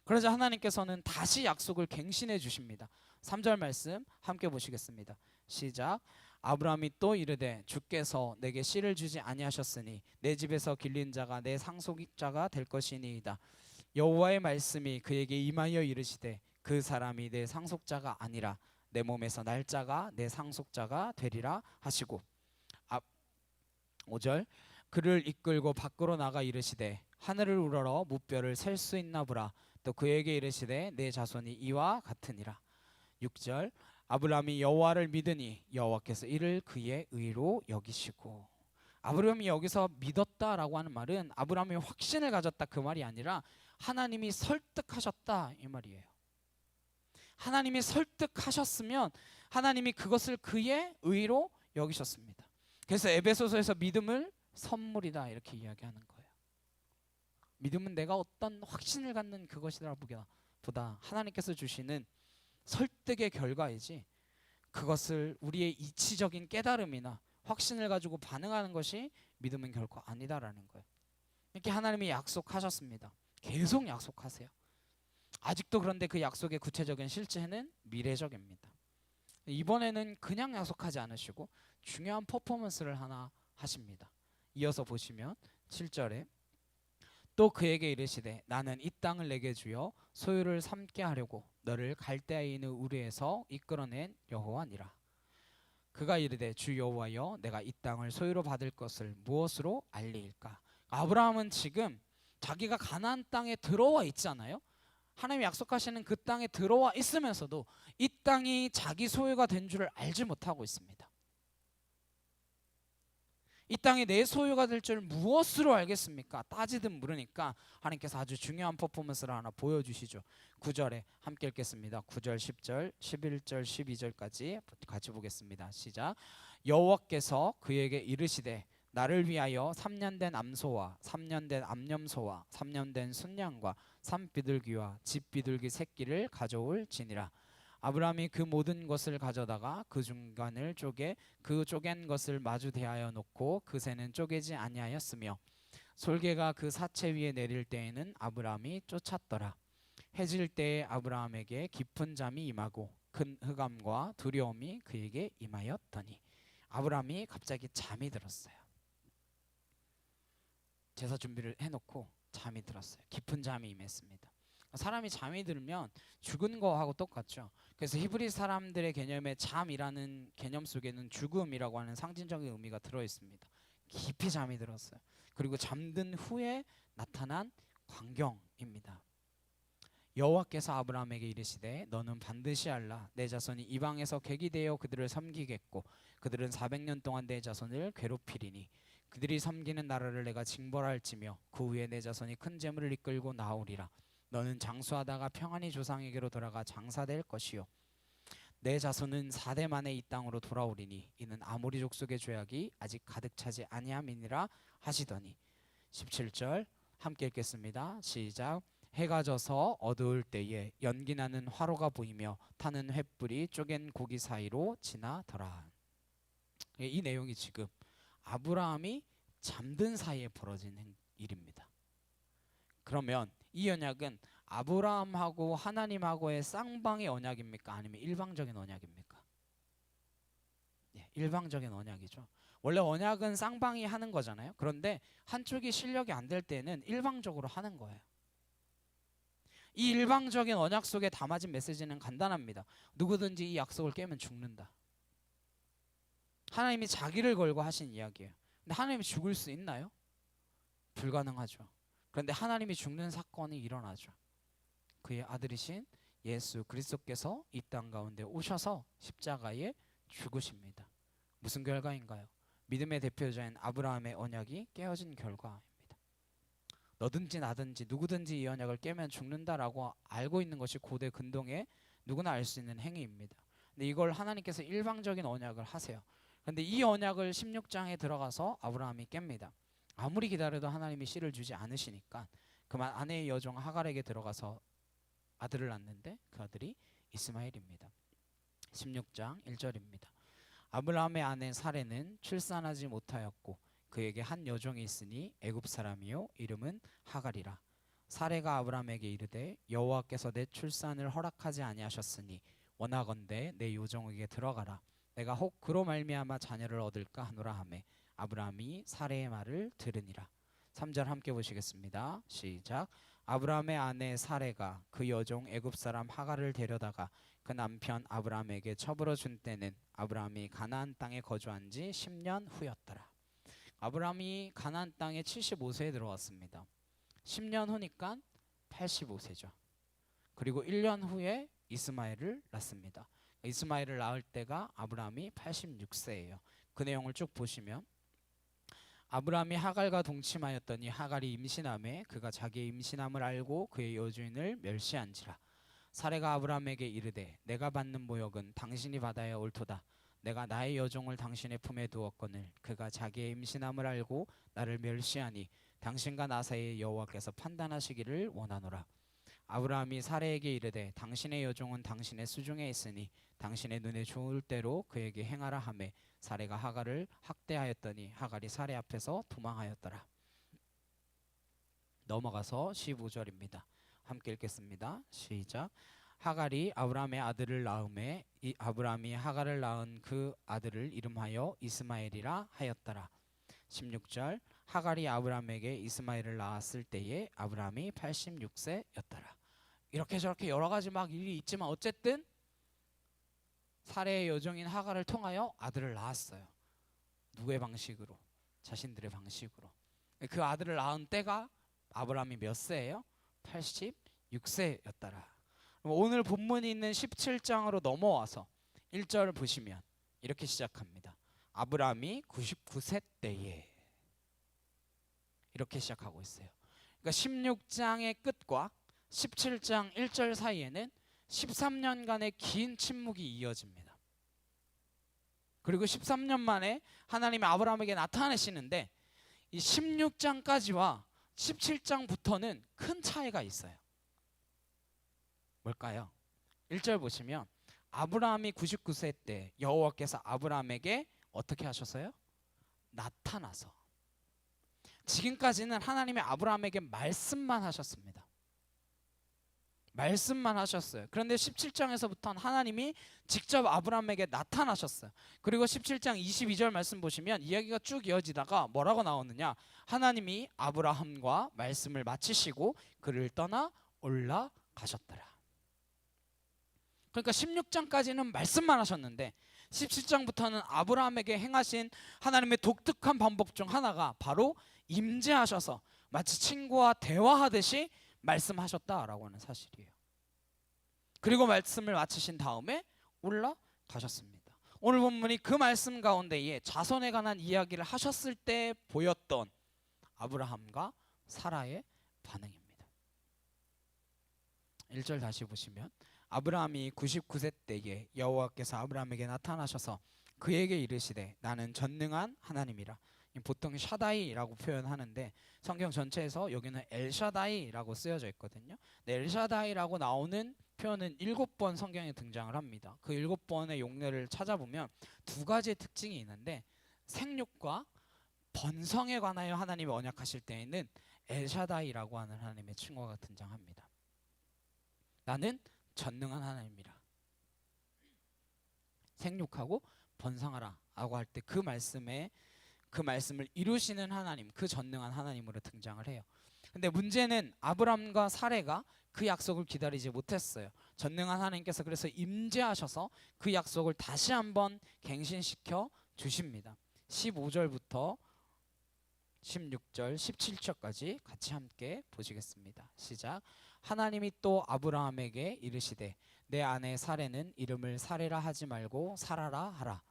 그러자 하나님께서는 다시 약속을 갱신해 주십니다. 3절 말씀 함께 보시겠습니다. 시작. 아브라함이 또 이르되 주께서 내게 씨를 주지 아니하셨으니 내 집에서 길린 자가 내 상속자가 될 것이니이다. 여호와의 말씀이 그에게 임하여 이르시되 그 사람이 내 상속자가 아니라 내 몸에서 날 자가 내 상속자가 되리라 하시고 5절 그를 이끌고 밖으로 나가 이르시되 하늘을 우러러 무뼈를 셀 수 있나 보라. 또 그에게 이르시되 내 자손이 이와 같으니라. 6절 아브라함이 여호와를 믿으니 여호와께서 이를 그의 의로 여기시고. 아브라함이 여기서 믿었다라고 하는 말은 아브라함이 확신을 가졌다 그 말이 아니라 하나님이 설득하셨다 이 말이에요. 하나님이 설득하셨으면 하나님이 그것을 그의 의로 여기셨습니다. 그래서 에베소서에서 믿음을 선물이다 이렇게 이야기하는 거예요. 믿음은 내가 어떤 확신을 갖는 그것이라 보다 하나님께서 주시는 설득의 결과이지 그것을 우리의 이치적인 깨달음이나 확신을 가지고 반응하는 것이 믿음은 결코 아니다라는 거예요. 이렇게 하나님이 약속하셨습니다. 계속 약속하세요. 아직도 그런데 그 약속의 구체적인 실체는 미래적입니다. 이번에는 그냥 약속하지 않으시고 중요한 퍼포먼스를 하나 하십니다. 이어서 보시면 7절에 또 그에게 이르시되 나는 이 땅을 내게 주어 소유를 삼게 하려고 너를 갈대아에 있는 우르에서 이끌어낸 여호와니라. 그가 이르되 주 여호와여 내가 이 땅을 소유로 받을 것을 무엇으로 알리일까? 아브라함은 지금 자기가 가나안 땅에 들어와 있잖아요. 하나님이 약속하시는 그 땅에 들어와 있으면서도 이 땅이 자기 소유가 된 줄을 알지 못하고 있습니다. 이 땅이 내 소유가 될 줄 무엇으로 알겠습니까? 따지듯 물으니까 하나님께서 아주 중요한 퍼포먼스를 하나 보여주시죠. 9절에 함께 읽겠습니다. 9절, 10절, 11절, 12절까지 같이 보겠습니다. 시작. 여호와께서 그에게 이르시되 나를 위하여 3년 된 암소와 3년 된 암염소와 3년 된 순양과 산비둘기와 집비둘기 새끼를 가져올지니라. 아브라함이 그 모든 것을 가져다가 그 중간을 쪼개 그 쪼갠 것을 마주 대하여 놓고 그 새는 쪼개지 아니하였으며 솔개가 그 사체 위에 내릴 때에는 아브라함이 쫓았더라. 해질 때에 아브라함에게 깊은 잠이 임하고 큰 흑암과 두려움이 그에게 임하였더니 아브라함이 갑자기 잠이 들었어요. 제사 준비를 해놓고 잠이 들었어요. 깊은 잠이 임했습니다. 사람이 잠이 들면 죽은 거하고 똑같죠. 그래서 히브리 사람들의 개념에 잠이라는 개념 속에는 죽음이라고 하는 상징적인 의미가 들어있습니다. 깊이 잠이 들었어요. 그리고 잠든 후에 나타난 광경입니다. 여호와께서 아브라함에게 이르시되 너는 반드시 알라 내 자손이 이방에서 객이 되어 그들을 섬기겠고 그들은 400년 동안 내 자손을 괴롭히리니 그들이 섬기는 나라를 내가 징벌할지며 그 후에 내 자손이 큰 재물을 이끌고 나오리라. 너는 장수하다가 평안히 조상에게로 돌아가 장사될 것이요 내 자손은 4대 만에 이 땅으로 돌아오리니 이는 아모리 족속의 죄악이 아직 가득 차지 아니함이니라 하시더니 17절 함께 읽겠습니다. 시작. 해가 져서 어두울 때에 연기나는 화로가 보이며 타는 횃불이 쪼갠 고기 사이로 지나더라. 이 내용이 지금 아브라함이 잠든 사이에 벌어진 일입니다. 그러면 이 언약은 아브라함하고 하나님하고의 쌍방의 언약입니까? 아니면 일방적인 언약입니까? 일방적인 언약이죠. 원래 언약은 쌍방이 하는 거잖아요. 그런데 한쪽이 실력이 안 될 때는 일방적으로 하는 거예요. 이 일방적인 언약 속에 담아진 메시지는 간단합니다. 누구든지 이 약속을 깨면 죽는다. 하나님이 자기를 걸고 하신 이야기예요. 근데 하나님이 죽을 수 있나요? 불가능하죠. 그런데 하나님이 죽는 사건이 일어나죠. 그의 아들이신 예수 그리스도께서 이 땅 가운데 오셔서 십자가에 죽으십니다. 무슨 결과인가요? 믿음의 대표자인 아브라함의 언약이 깨어진 결과입니다. 너든지 나든지 누구든지 이 언약을 깨면 죽는다라고 알고 있는 것이 고대 근동에 누구나 알 수 있는 행위입니다. 근데 이걸 하나님께서 일방적인 언약을 하세요. 그런데 이 언약을 16장에 들어가서 아브라함이 깹니다. 아무리 기다려도 하나님이 씨를 주지 않으시니까 그만 아내의 여종 하갈에게 들어가서 아들을 낳는데 그 아들이 이스마엘입니다. 16장 1절입니다. 아브라함의 아내 사레는 출산하지 못하였고 그에게 한 여종이 있으니 애굽 사람이요 이름은 하갈이라. 사레가 아브라함에게 이르되 여호와께서 내 출산을 허락하지 아니하셨으니 원하건대 내 여종에게 들어가라. 내가 혹 그로 말미암아 자녀를 얻을까 하노라 하매 아브라함이 사레의 말을 들으니라. 3절 함께 보시겠습니다. 시작. 아브라함의 아내 사레가 그 여종 애굽 사람 하갈을 데려다가 그 남편 아브라함에게 첩으로 준 때는 아브라함이 가나안 땅에 거주한 지 10년 후였더라. 아브라함이 가나안 땅에 75세에 들어왔습니다. 10년 후니까 85세죠. 그리고 1년 후에 이스마엘을 낳습니다. 이스마엘을 낳을 때가 아브라함이 86세예요. 그 내용을 쭉 보시면 아브라함이 하갈과 동침하였더니 하갈이 임신하매 그가 자기의 임신함을 알고 그의 여주인을 멸시한지라. 사레가 아브라함에게 이르되 내가 받는 모욕은 당신이 받아야 옳도다. 내가 나의 여종을 당신의 품에 두었거늘 그가 자기의 임신함을 알고 나를 멸시하니 당신과 나 사이에 여호와께서 판단하시기를 원하노라. 아브라함이 사레에게 이르되 당신의 여종은 당신의 수중에 있으니 당신의 눈에 좋을 대로 그에게 행하라 하매 사레가 하갈을 학대하였더니 하갈이 사레 앞에서 도망하였더라. 넘어가서 15절입니다. 함께 읽겠습니다. 시작. 하갈이 아브라함의 아들을 낳음에 이 아브라함이 하갈을 낳은 그 아들을 이름하여 이스마엘이라 하였더라. 16절. 하갈이 아브라함에게 이스마엘을 낳았을 때에 아브라함이 86세였더라. 이렇게 저렇게 여러 가지 막 일이 있지만 어쨌든 사레의 여종인 하갈을 통하여 아들을 낳았어요. 누구의 방식으로? 자신들의 방식으로. 그 아들을 낳은 때가 아브라함이 몇 세예요? 86세였더라. 오늘 본문이 있는 17장으로 넘어와서 1절을 보시면 이렇게 시작합니다. 아브라함이 99세 때에 이렇게 시작하고 있어요. 그러니까 16장의 끝과 17장 1절 사이에는 13년간의 긴 침묵이 이어집니다. 그리고 13년 만에 하나님이 아브라함에게 나타나시는데 이 16장까지와 17장부터는 큰 차이가 있어요. 뭘까요? 1절 보시면 아브라함이 99세 때 여호와께서 아브라함에게 어떻게 하셨어요? 나타나서. 지금까지는 하나님이 아브라함에게 말씀만 하셨습니다. 말씀만 하셨어요. 그런데 17장에서부터는 하나님이 직접 아브라함에게 나타나셨어요. 그리고 17장 22절 말씀 보시면 이야기가 쭉 이어지다가 뭐라고 나오느냐? 하나님이 아브라함과 말씀을 마치시고 그를 떠나 올라가셨더라. 그러니까 16장까지는 말씀만 하셨는데 17장부터는 아브라함에게 행하신 하나님의 독특한 방법 중 하나가 바로 임재하셔서 마치 친구와 대화하듯이 말씀하셨다라고 하는 사실이에요. 그리고 말씀을 마치신 다음에 올라가셨습니다. 오늘 본문이 그 말씀 가운데에 자손에 관한 이야기를 하셨을 때 보였던 아브라함과 사라의 반응입니다. 1절 다시 보시면 아브라함이 99세 때에 여호와께서 아브라함에게 나타나셔서 그에게 이르시되 나는 전능한 하나님이라. 보통 샤다이라고 표현하는데 성경 전체에서 여기는 엘샤다이라고 쓰여져 있거든요. 네, 엘샤다이라고 나오는 표현은 7번 성경에 등장을 합니다. 그 7번의 용례를 찾아보면 두 가지의 특징이 있는데 생육과 번성에 관하여 하나님이 언약하실 때에는 엘샤다이라고 하는 하나님의 칭호가 등장합니다. 나는 전능한 하나님이라. 생육하고 번성하라 라고 할 때 그 말씀을 이루시는 하나님, 그 전능한 하나님으로 등장을 해요. 근데 문제는 아브람과 사레가 그 약속을 기다리지 못했어요. 전능한 하나님께서 그래서 임재하셔서 그 약속을 다시 한번 갱신시켜 주십니다. 15절부터 16절, 17절까지 같이 함께 보시겠습니다. 시작. 하나님이 또 아브라함에게 이르시되 내 아내 사레는 이름을 사레라 하지 말고 사라라 하라.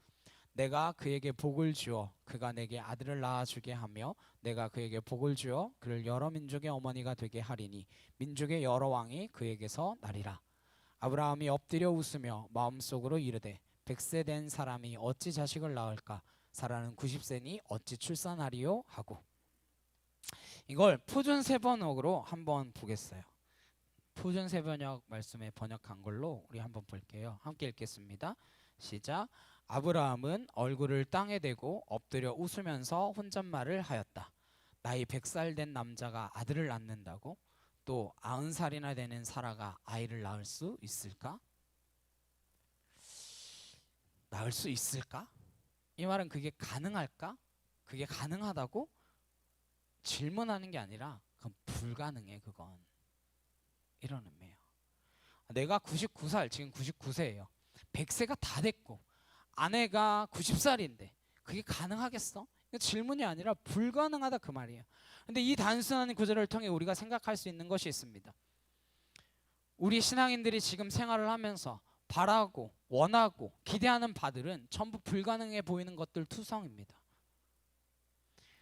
내가 그에게 복을 주어 그가 내게 아들을 낳아주게 하며 내가 그에게 복을 주어 그를 여러 민족의 어머니가 되게 하리니 민족의 여러 왕이 그에게서 나리라. 아브라함이 엎드려 웃으며 마음속으로 이르되 100세 된 사람이 어찌 자식을 낳을까? 사라는 90세니 어찌 출산하리요? 하고. 이걸 표준 세번역으로 한번 보겠어요. 표준 세번역 말씀에 번역한 걸로 우리 한번 볼게요. 함께 읽겠습니다. 시작. 아브라함은 얼굴을 땅에 대고 엎드려 웃으면서 혼잣말을 하였다. 나이 100살 된 남자가 아들을 낳는다고? 또 90살이나 되는 사라가 아이를 낳을 수 있을까? 낳을 수 있을까? 이 말은 그게 가능할까? 그게 가능하다고 질문하는 게 아니라 그건 불가능해. 그건 이런 의미예요. 내가 99살, 지금 99세예요. 100세가 다 됐고 아내가 90살인데 그게 가능하겠어? 이거 질문이 아니라 불가능하다 그 말이에요. 근데 이 단순한 구절을 통해 우리가 생각할 수 있는 것이 있습니다. 우리 신앙인들이 지금 생활을 하면서 바라고 원하고 기대하는 바들은 전부 불가능해 보이는 것들 투성입니다.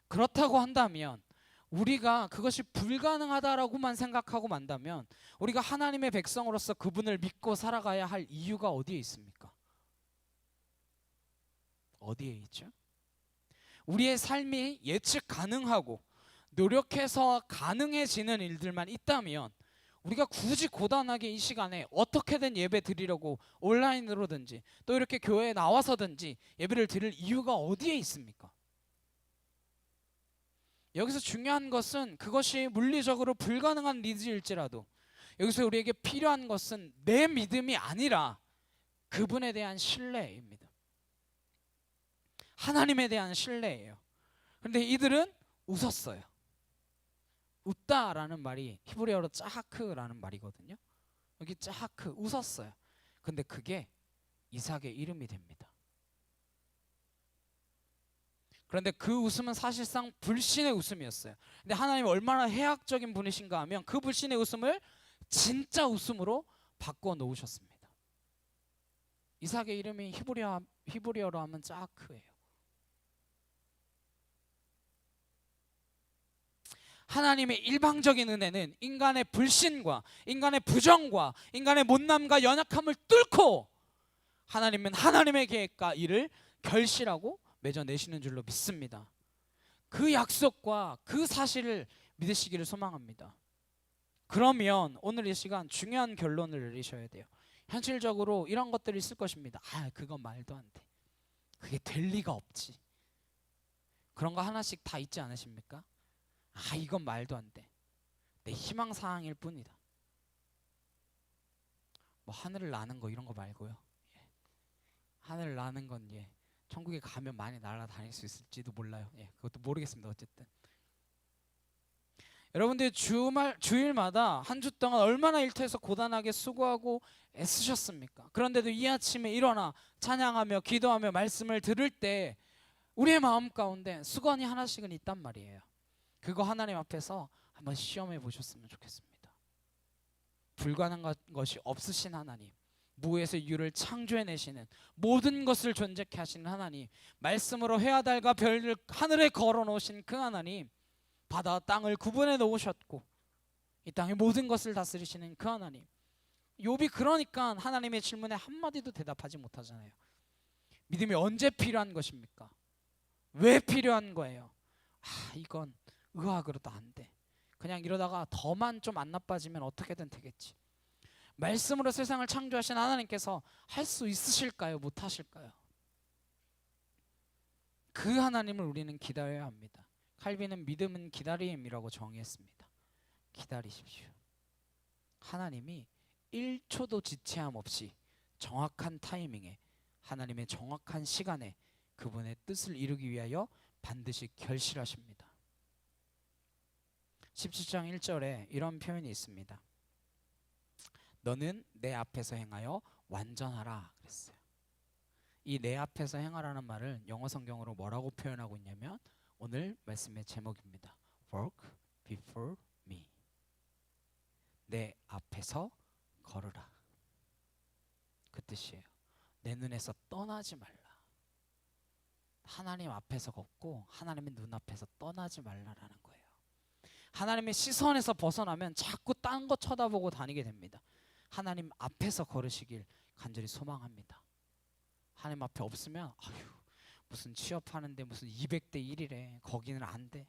그렇다고 한다면 우리가 그것이 불가능하다라고만 생각하고 만다면 우리가 하나님의 백성으로서 그분을 믿고 살아가야 할 이유가 어디에 있습니까? 어디에 있죠? 우리의 삶이 예측 가능하고 노력해서 가능해지는 일들만 있다면 우리가 굳이 고단하게 이 시간에 어떻게든 예배 드리려고 온라인으로든지 또 이렇게 교회에 나와서든지 예배를 드릴 이유가 어디에 있습니까? 여기서 중요한 것은 그것이 물리적으로 불가능한 니즈일지라도 여기서 우리에게 필요한 것은 내 믿음이 아니라 그분에 대한 신뢰입니다. 하나님에 대한 신뢰예요. 그런데 이들은 웃었어요. 웃다라는 말이 히브리어로 짜하크라는 말이거든요. 여기 짜하크, 웃었어요. 근데 그게 이삭의 이름이 됩니다. 그런데 그 웃음은 사실상 불신의 웃음이었어요. 근데 하나님이 얼마나 해악적인 분이신가 하면 그 불신의 웃음을 진짜 웃음으로 바꿔 놓으셨습니다. 이삭의 이름이 히브리어로 하면 짜하크예요. 하나님의 일방적인 은혜는 인간의 불신과 인간의 부정과 인간의 못남과 연약함을 뚫고 하나님은 하나님의 계획과 일을 결실하고 맺어내시는 줄로 믿습니다. 그 약속과 그 사실을 믿으시기를 소망합니다. 그러면 오늘 이 시간 중요한 결론을 내리셔야 돼요. 현실적으로 이런 것들이 있을 것입니다. 그건 말도 안 돼. 그게 될 리가 없지. 그런 거 하나씩 다 있지 않으십니까? 이건 말도 안 돼. 내 희망사항일 뿐이다. 뭐 하늘을 나는 거 이런 거 말고요. 하늘을 나는 건 천국에 가면 많이 날아다닐 수 있을지도 몰라요. 그것도 모르겠습니다. 어쨌든 여러분들 주일마다 한 주 동안 얼마나 일터에서 고단하게 수고하고 애쓰셨습니까? 그런데도 이 아침에 일어나 찬양하며 기도하며 말씀을 들을 때 우리의 마음 가운데 수건이 하나씩은 있단 말이에요. 그거 하나님 앞에서 한번 시험해 보셨으면 좋겠습니다. 불가능한 것이 없으신 하나님, 무에서 유를 창조해내시는 모든 것을 존재케 하시는 하나님, 말씀으로 해와 달과 별을 하늘에 걸어놓으신 그 하나님, 바다와 땅을 구분해 놓으셨고 이 땅의 모든 것을 다스리시는 그 하나님, 욥이 그러니까 하나님의 질문에 한마디도 대답하지 못하잖아요. 믿음이 언제 필요한 것입니까? 왜 필요한 거예요? 이건 의학으로도 안 돼. 그냥 이러다가 더만 좀 안 나빠지면 어떻게든 되겠지. 말씀으로 세상을 창조하신 하나님께서 할 수 있으실까요? 못 하실까요? 그 하나님을 우리는 기다려야 합니다. 칼빈은 믿음은 기다림이라고 정의했습니다. 기다리십시오. 하나님이 1초도 지체함 없이 정확한 타이밍에, 하나님의 정확한 시간에 그분의 뜻을 이루기 위하여 반드시 결실하십니다. 17장 1절에 이런 표현이 있습니다. 너는 내 앞에서 행하여 완전하라 그랬어요. 이 내 앞에서 행하라는 말을 영어 성경으로 뭐라고 표현하고 있냐면 오늘 말씀의 제목입니다. Walk before me. 내 앞에서 걸으라. 그 뜻이에요. 내 눈에서 떠나지 말라. 하나님 앞에서 걷고 하나님의 눈앞에서 떠나지 말라라는 거예요. 하나님의 시선에서 벗어나면 자꾸 딴 거 쳐다보고 다니게 됩니다. 하나님 앞에서 걸으시길 간절히 소망합니다. 하나님 앞에 없으면 무슨 취업하는데 무슨 200대 1이래. 거기는 안 돼.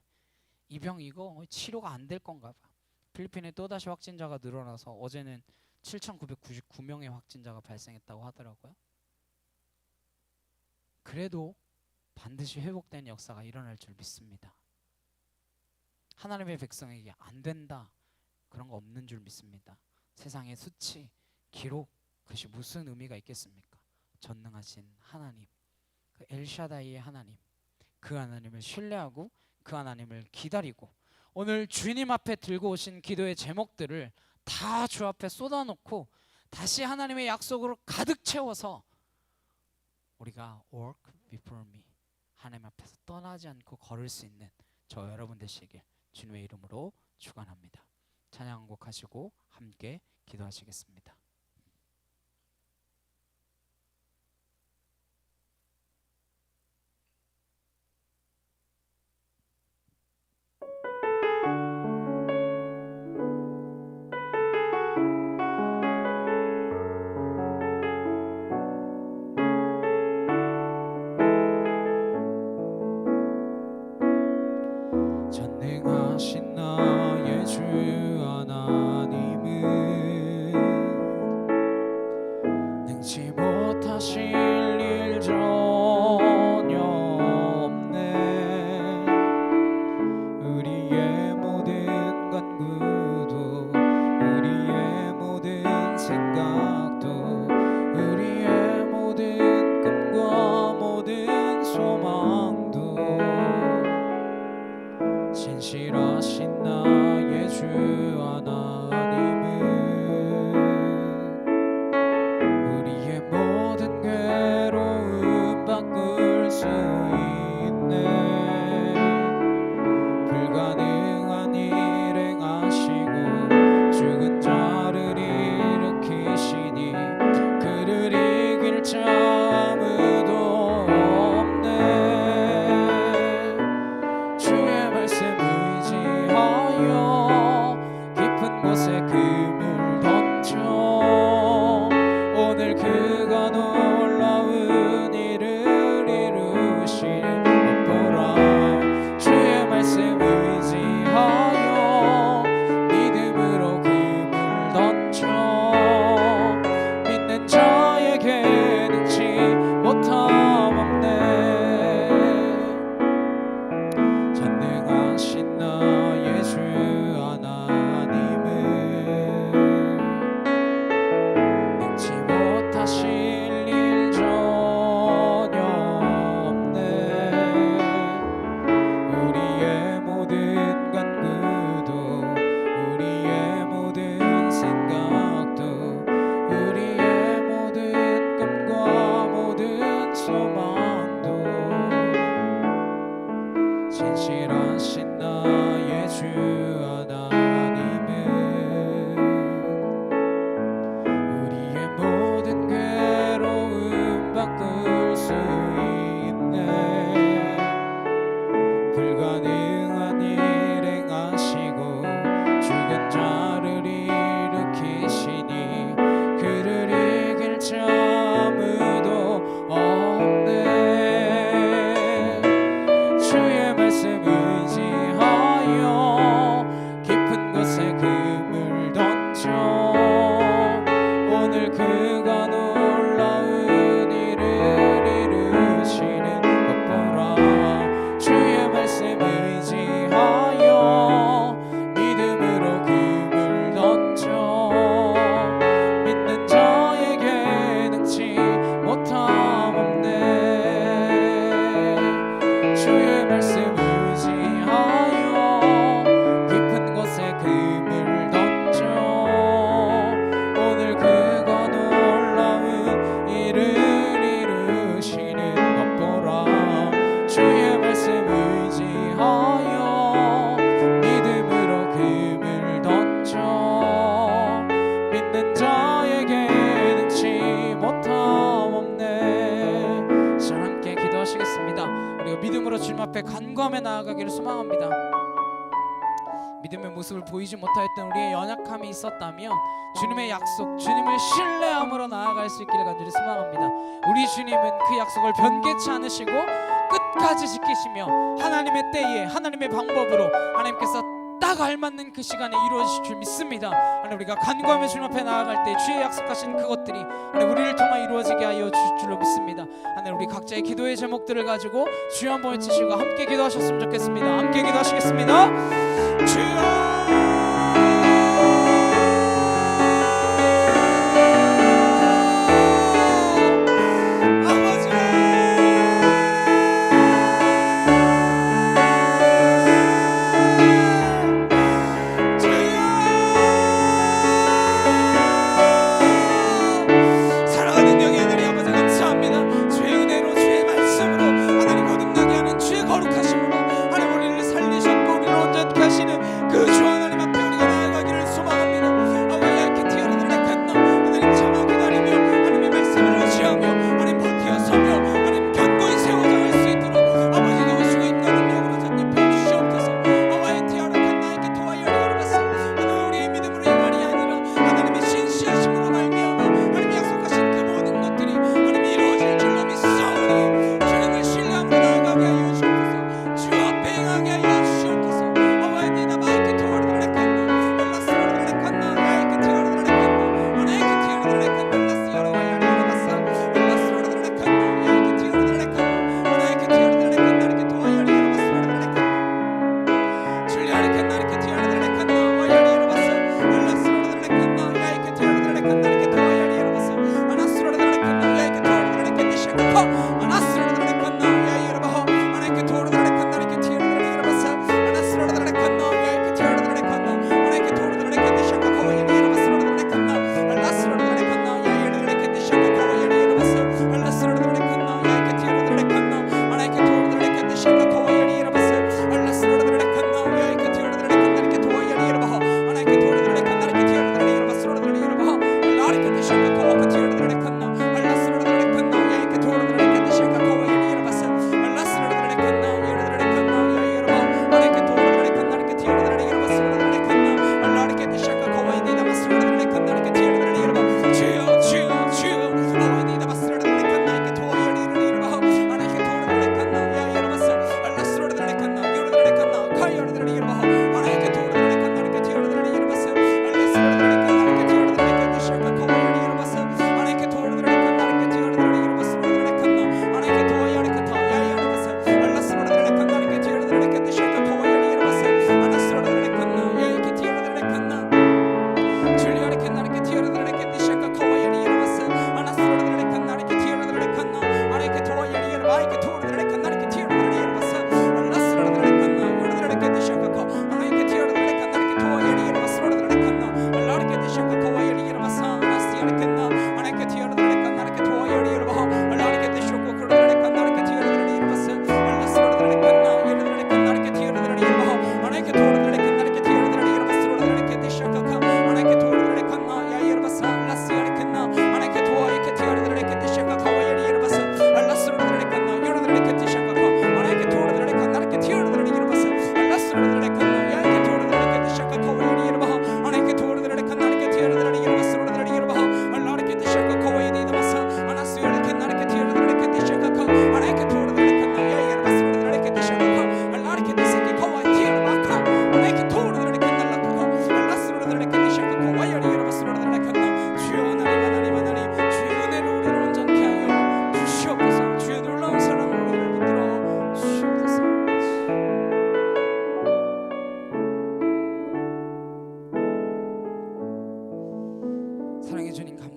이 병 이거 치료가 안 될 건가 봐. 필리핀에 또다시 확진자가 늘어나서 어제는 7,999명의 확진자가 발생했다고 하더라고요. 그래도 반드시 회복되는 역사가 일어날 줄 믿습니다. 하나님의 백성에게 안 된다 그런 거 없는 줄 믿습니다. 세상의 수치, 기록 그것이 무슨 의미가 있겠습니까? 전능하신 하나님, 그 엘샤다이의 하나님, 그 하나님을 신뢰하고 그 하나님을 기다리고 오늘 주님 앞에 들고 오신 기도의 제목들을 다 주 앞에 쏟아놓고 다시 하나님의 약속으로 가득 채워서 우리가 walk before me, 하나님 앞에서 떠나지 않고 걸을 수 있는 저 여러분 되시길 주님의 이름으로 축원합니다. 찬양 곡하시고 함께 기도하시겠습니다. 전능하신 나의 주 하나님은 능치 못하실 일 전혀 없네. 우리의 모든 간구도 우리의 모든 생각도 우리의 모든 꿈과 모든 소망도 신실하신 나의 주 하나님은 우리의 오늘 그가 놀라운 일을 이루시는 것 보라. 주의 말씀 의지하여 믿음으로 금을 던져 믿는 자에게 능치 못함 없네. 주의 말씀 의지하여 깊은 곳에 금을 던져 오늘 그가 놀라운 일을 이루시는 것 보라. 주의 말씀 의지하여 믿음으로 금을 던져 믿는 자에게 능치 못함 없네. 자, 함께 기도하시겠습니다. 우리가 믿음으로 주님 앞에 간구하며 나아가기를 소망합니다. 믿음의 모습을 보이지 못하였던 우리의 연약함이 있었다면 주님의 약속, 주님을 신뢰함으로 나아갈 수 있기를 간절히 소망합니다. 우리 주님은 그 약속을 변개치 않으시고 끝까지 지키시며 하나님의 때에 하나님의 방법으로 하나님께서 딱 알맞는 그 시간에 이루어지실 줄 믿습니다. 하나님, 우리가 간구하며 주님 앞에 나아갈 때 주의 약속하신 그것들이 하나님 우리를 통해 이루어지게 하여 주실 줄로 믿습니다. 하나님, 우리 각자의 기도의 제목들을 가지고 주여 한번 외치시고 함께 기도하셨으면 좋겠습니다. 함께 기도하시겠습니다. 주여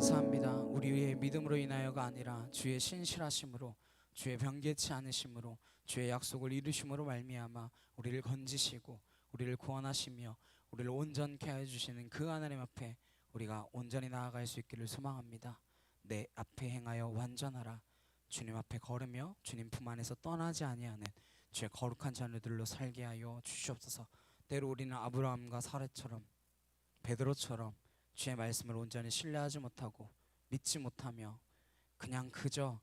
감사합니다. 우리의 믿음으로 인하여가 아니라 주의 신실하심으로, 주의 변개치 않으심으로, 주의 약속을 이루심으로 말미암아 우리를 건지시고 우리를 구원하시며 우리를 온전케 하여 주시는 그 하나님 앞에 우리가 온전히 나아갈 수 있기를 소망합니다. 내 앞에 행하여 완전하라. 주님 앞에 걸으며 주님 품 안에서 떠나지 아니하는 주의 거룩한 자녀들로 살게 하여 주시옵소서. 때로 우리는 아브라함과 사례처럼, 베드로처럼 주의 말씀을 온전히 신뢰하지 못하고 믿지 못하며 그냥 그저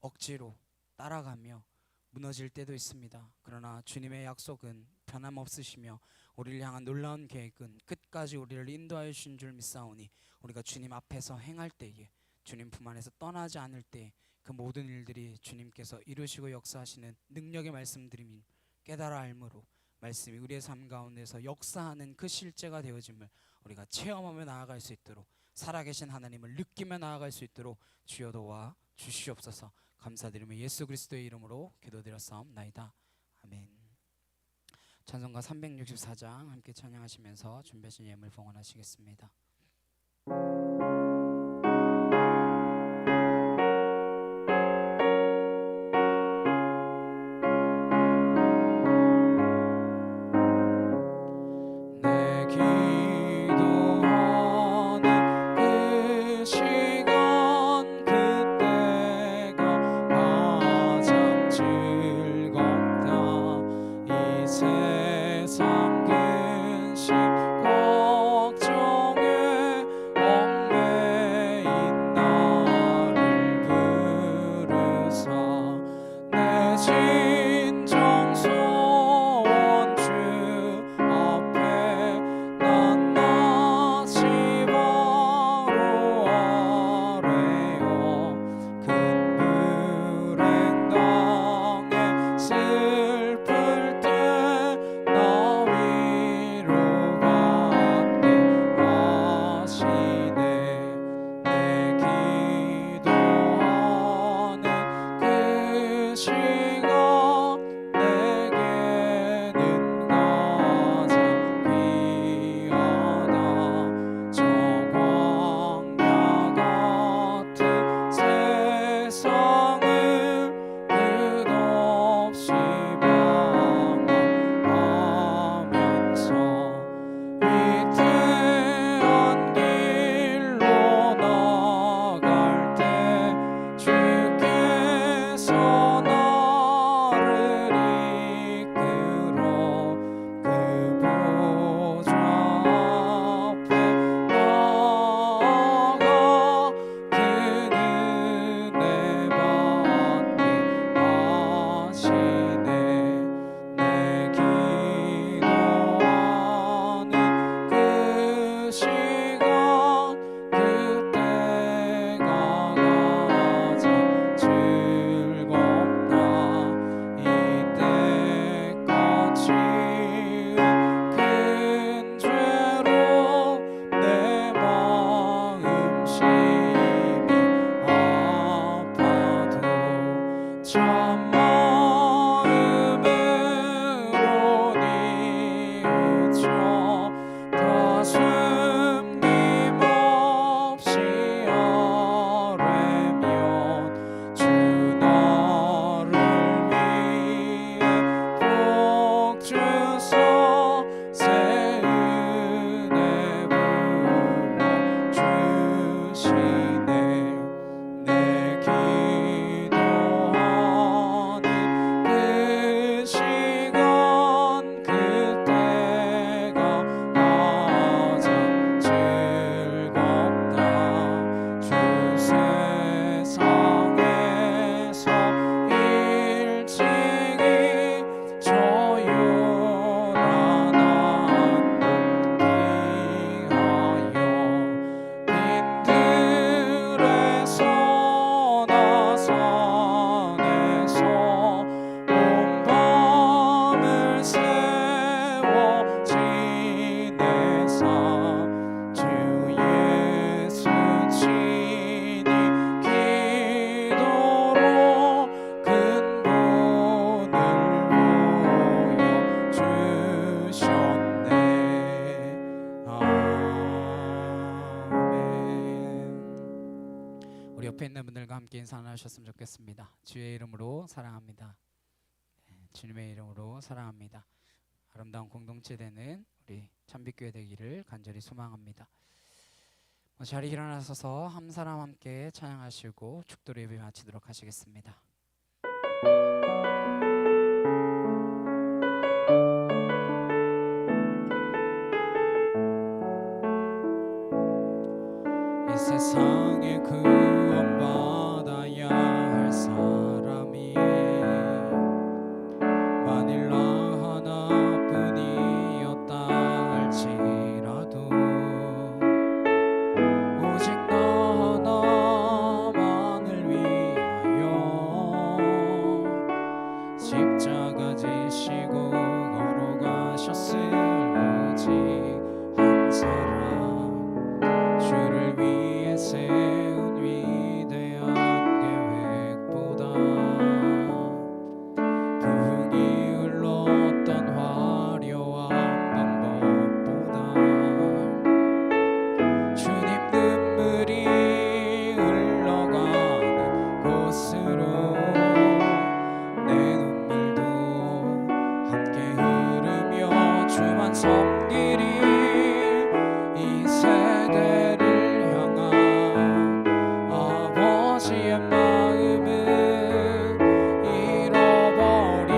억지로 따라가며 무너질 때도 있습니다. 그러나 주님의 약속은 변함없으시며 우리를 향한 놀라운 계획은 끝까지 우리를 인도하여 주신 줄 믿사오니 우리가 주님 앞에서 행할 때에, 주님 품 안에서 떠나지 않을 때 그 모든 일들이 주님께서 이루시고 역사하시는 능력의 말씀드림을 깨달아 알므로 말씀이 우리의 삶 가운데서 역사하는 그 실제가 되어짐을 우리가 체험하며 나아갈 수 있도록, 살아계신 하나님을 느끼며 나아갈 수 있도록 주여 도와 주시옵소서. 감사드리며 예수 그리스도의 이름으로 기도드렸사옵나이다. 아멘. 찬송가 364장 함께 찬양하시면서 준비하신 예물 봉헌하시겠습니다. 내 기도하는 그 시간 그때가 가장 즐겁다. 이 세상 근심 걱정에 우리 옆에 있는 분들과 함께 인사 나누셨으면 좋겠습니다. 주의 이름으로 사랑합니다. 주님의 이름으로 사랑합니다. 아름다운 공동체 되는 우리 참빛교회 되기를 간절히 소망합니다. 자리 일어나셔서 한 사람 함께 찬양하시고 축도로 예배 마치도록 하시겠습니다. 이 세상에 구원받아야 할 사람이 만일 나 하나뿐이었다 할지라도 오직 나 하나만을 위하여 십자가 지시고 걸어가셨을 오직 한 사람 주를 위해 세운 위대한 계획보다 부흥이 흘렀던 화려한 방법보다 주님 눈물이 흘러가는 곳으로 내 눈물도 함께 흐르며 주만 섬기리. 이 세대를 향한 아버지의 마음은 잃어버린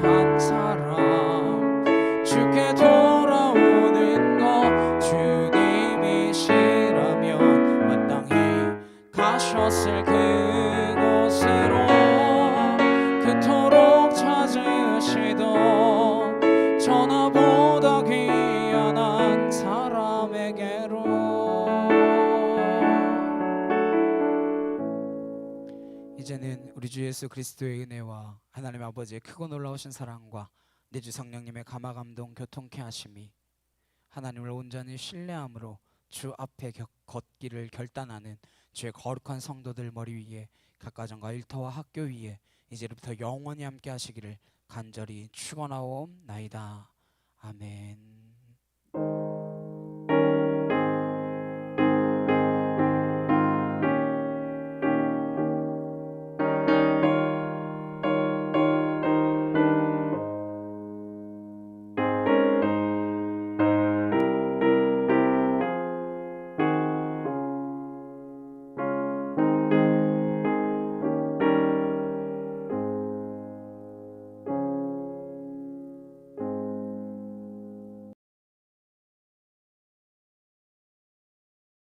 한 사람 주께 돌아오는 것 주님이시라면 마땅히 가셨을 그곳으로 그토록 찾으시던 전화보다 귀한 한 사람에게로. 이제는 우리 주 예수 그리스도의 은혜와 하나님 아버지의 크고 놀라우신 사랑과 내 주 성령님의 감화감동 교통케 하심이 하나님을 온전히 신뢰함으로 주 앞에 걷기를 결단하는 주의 거룩한 성도들 머리 위에 각 가정과 일터와 학교 위에 이제부터 영원히 함께 하시기를 간절히 축원하옵나이다. 아멘.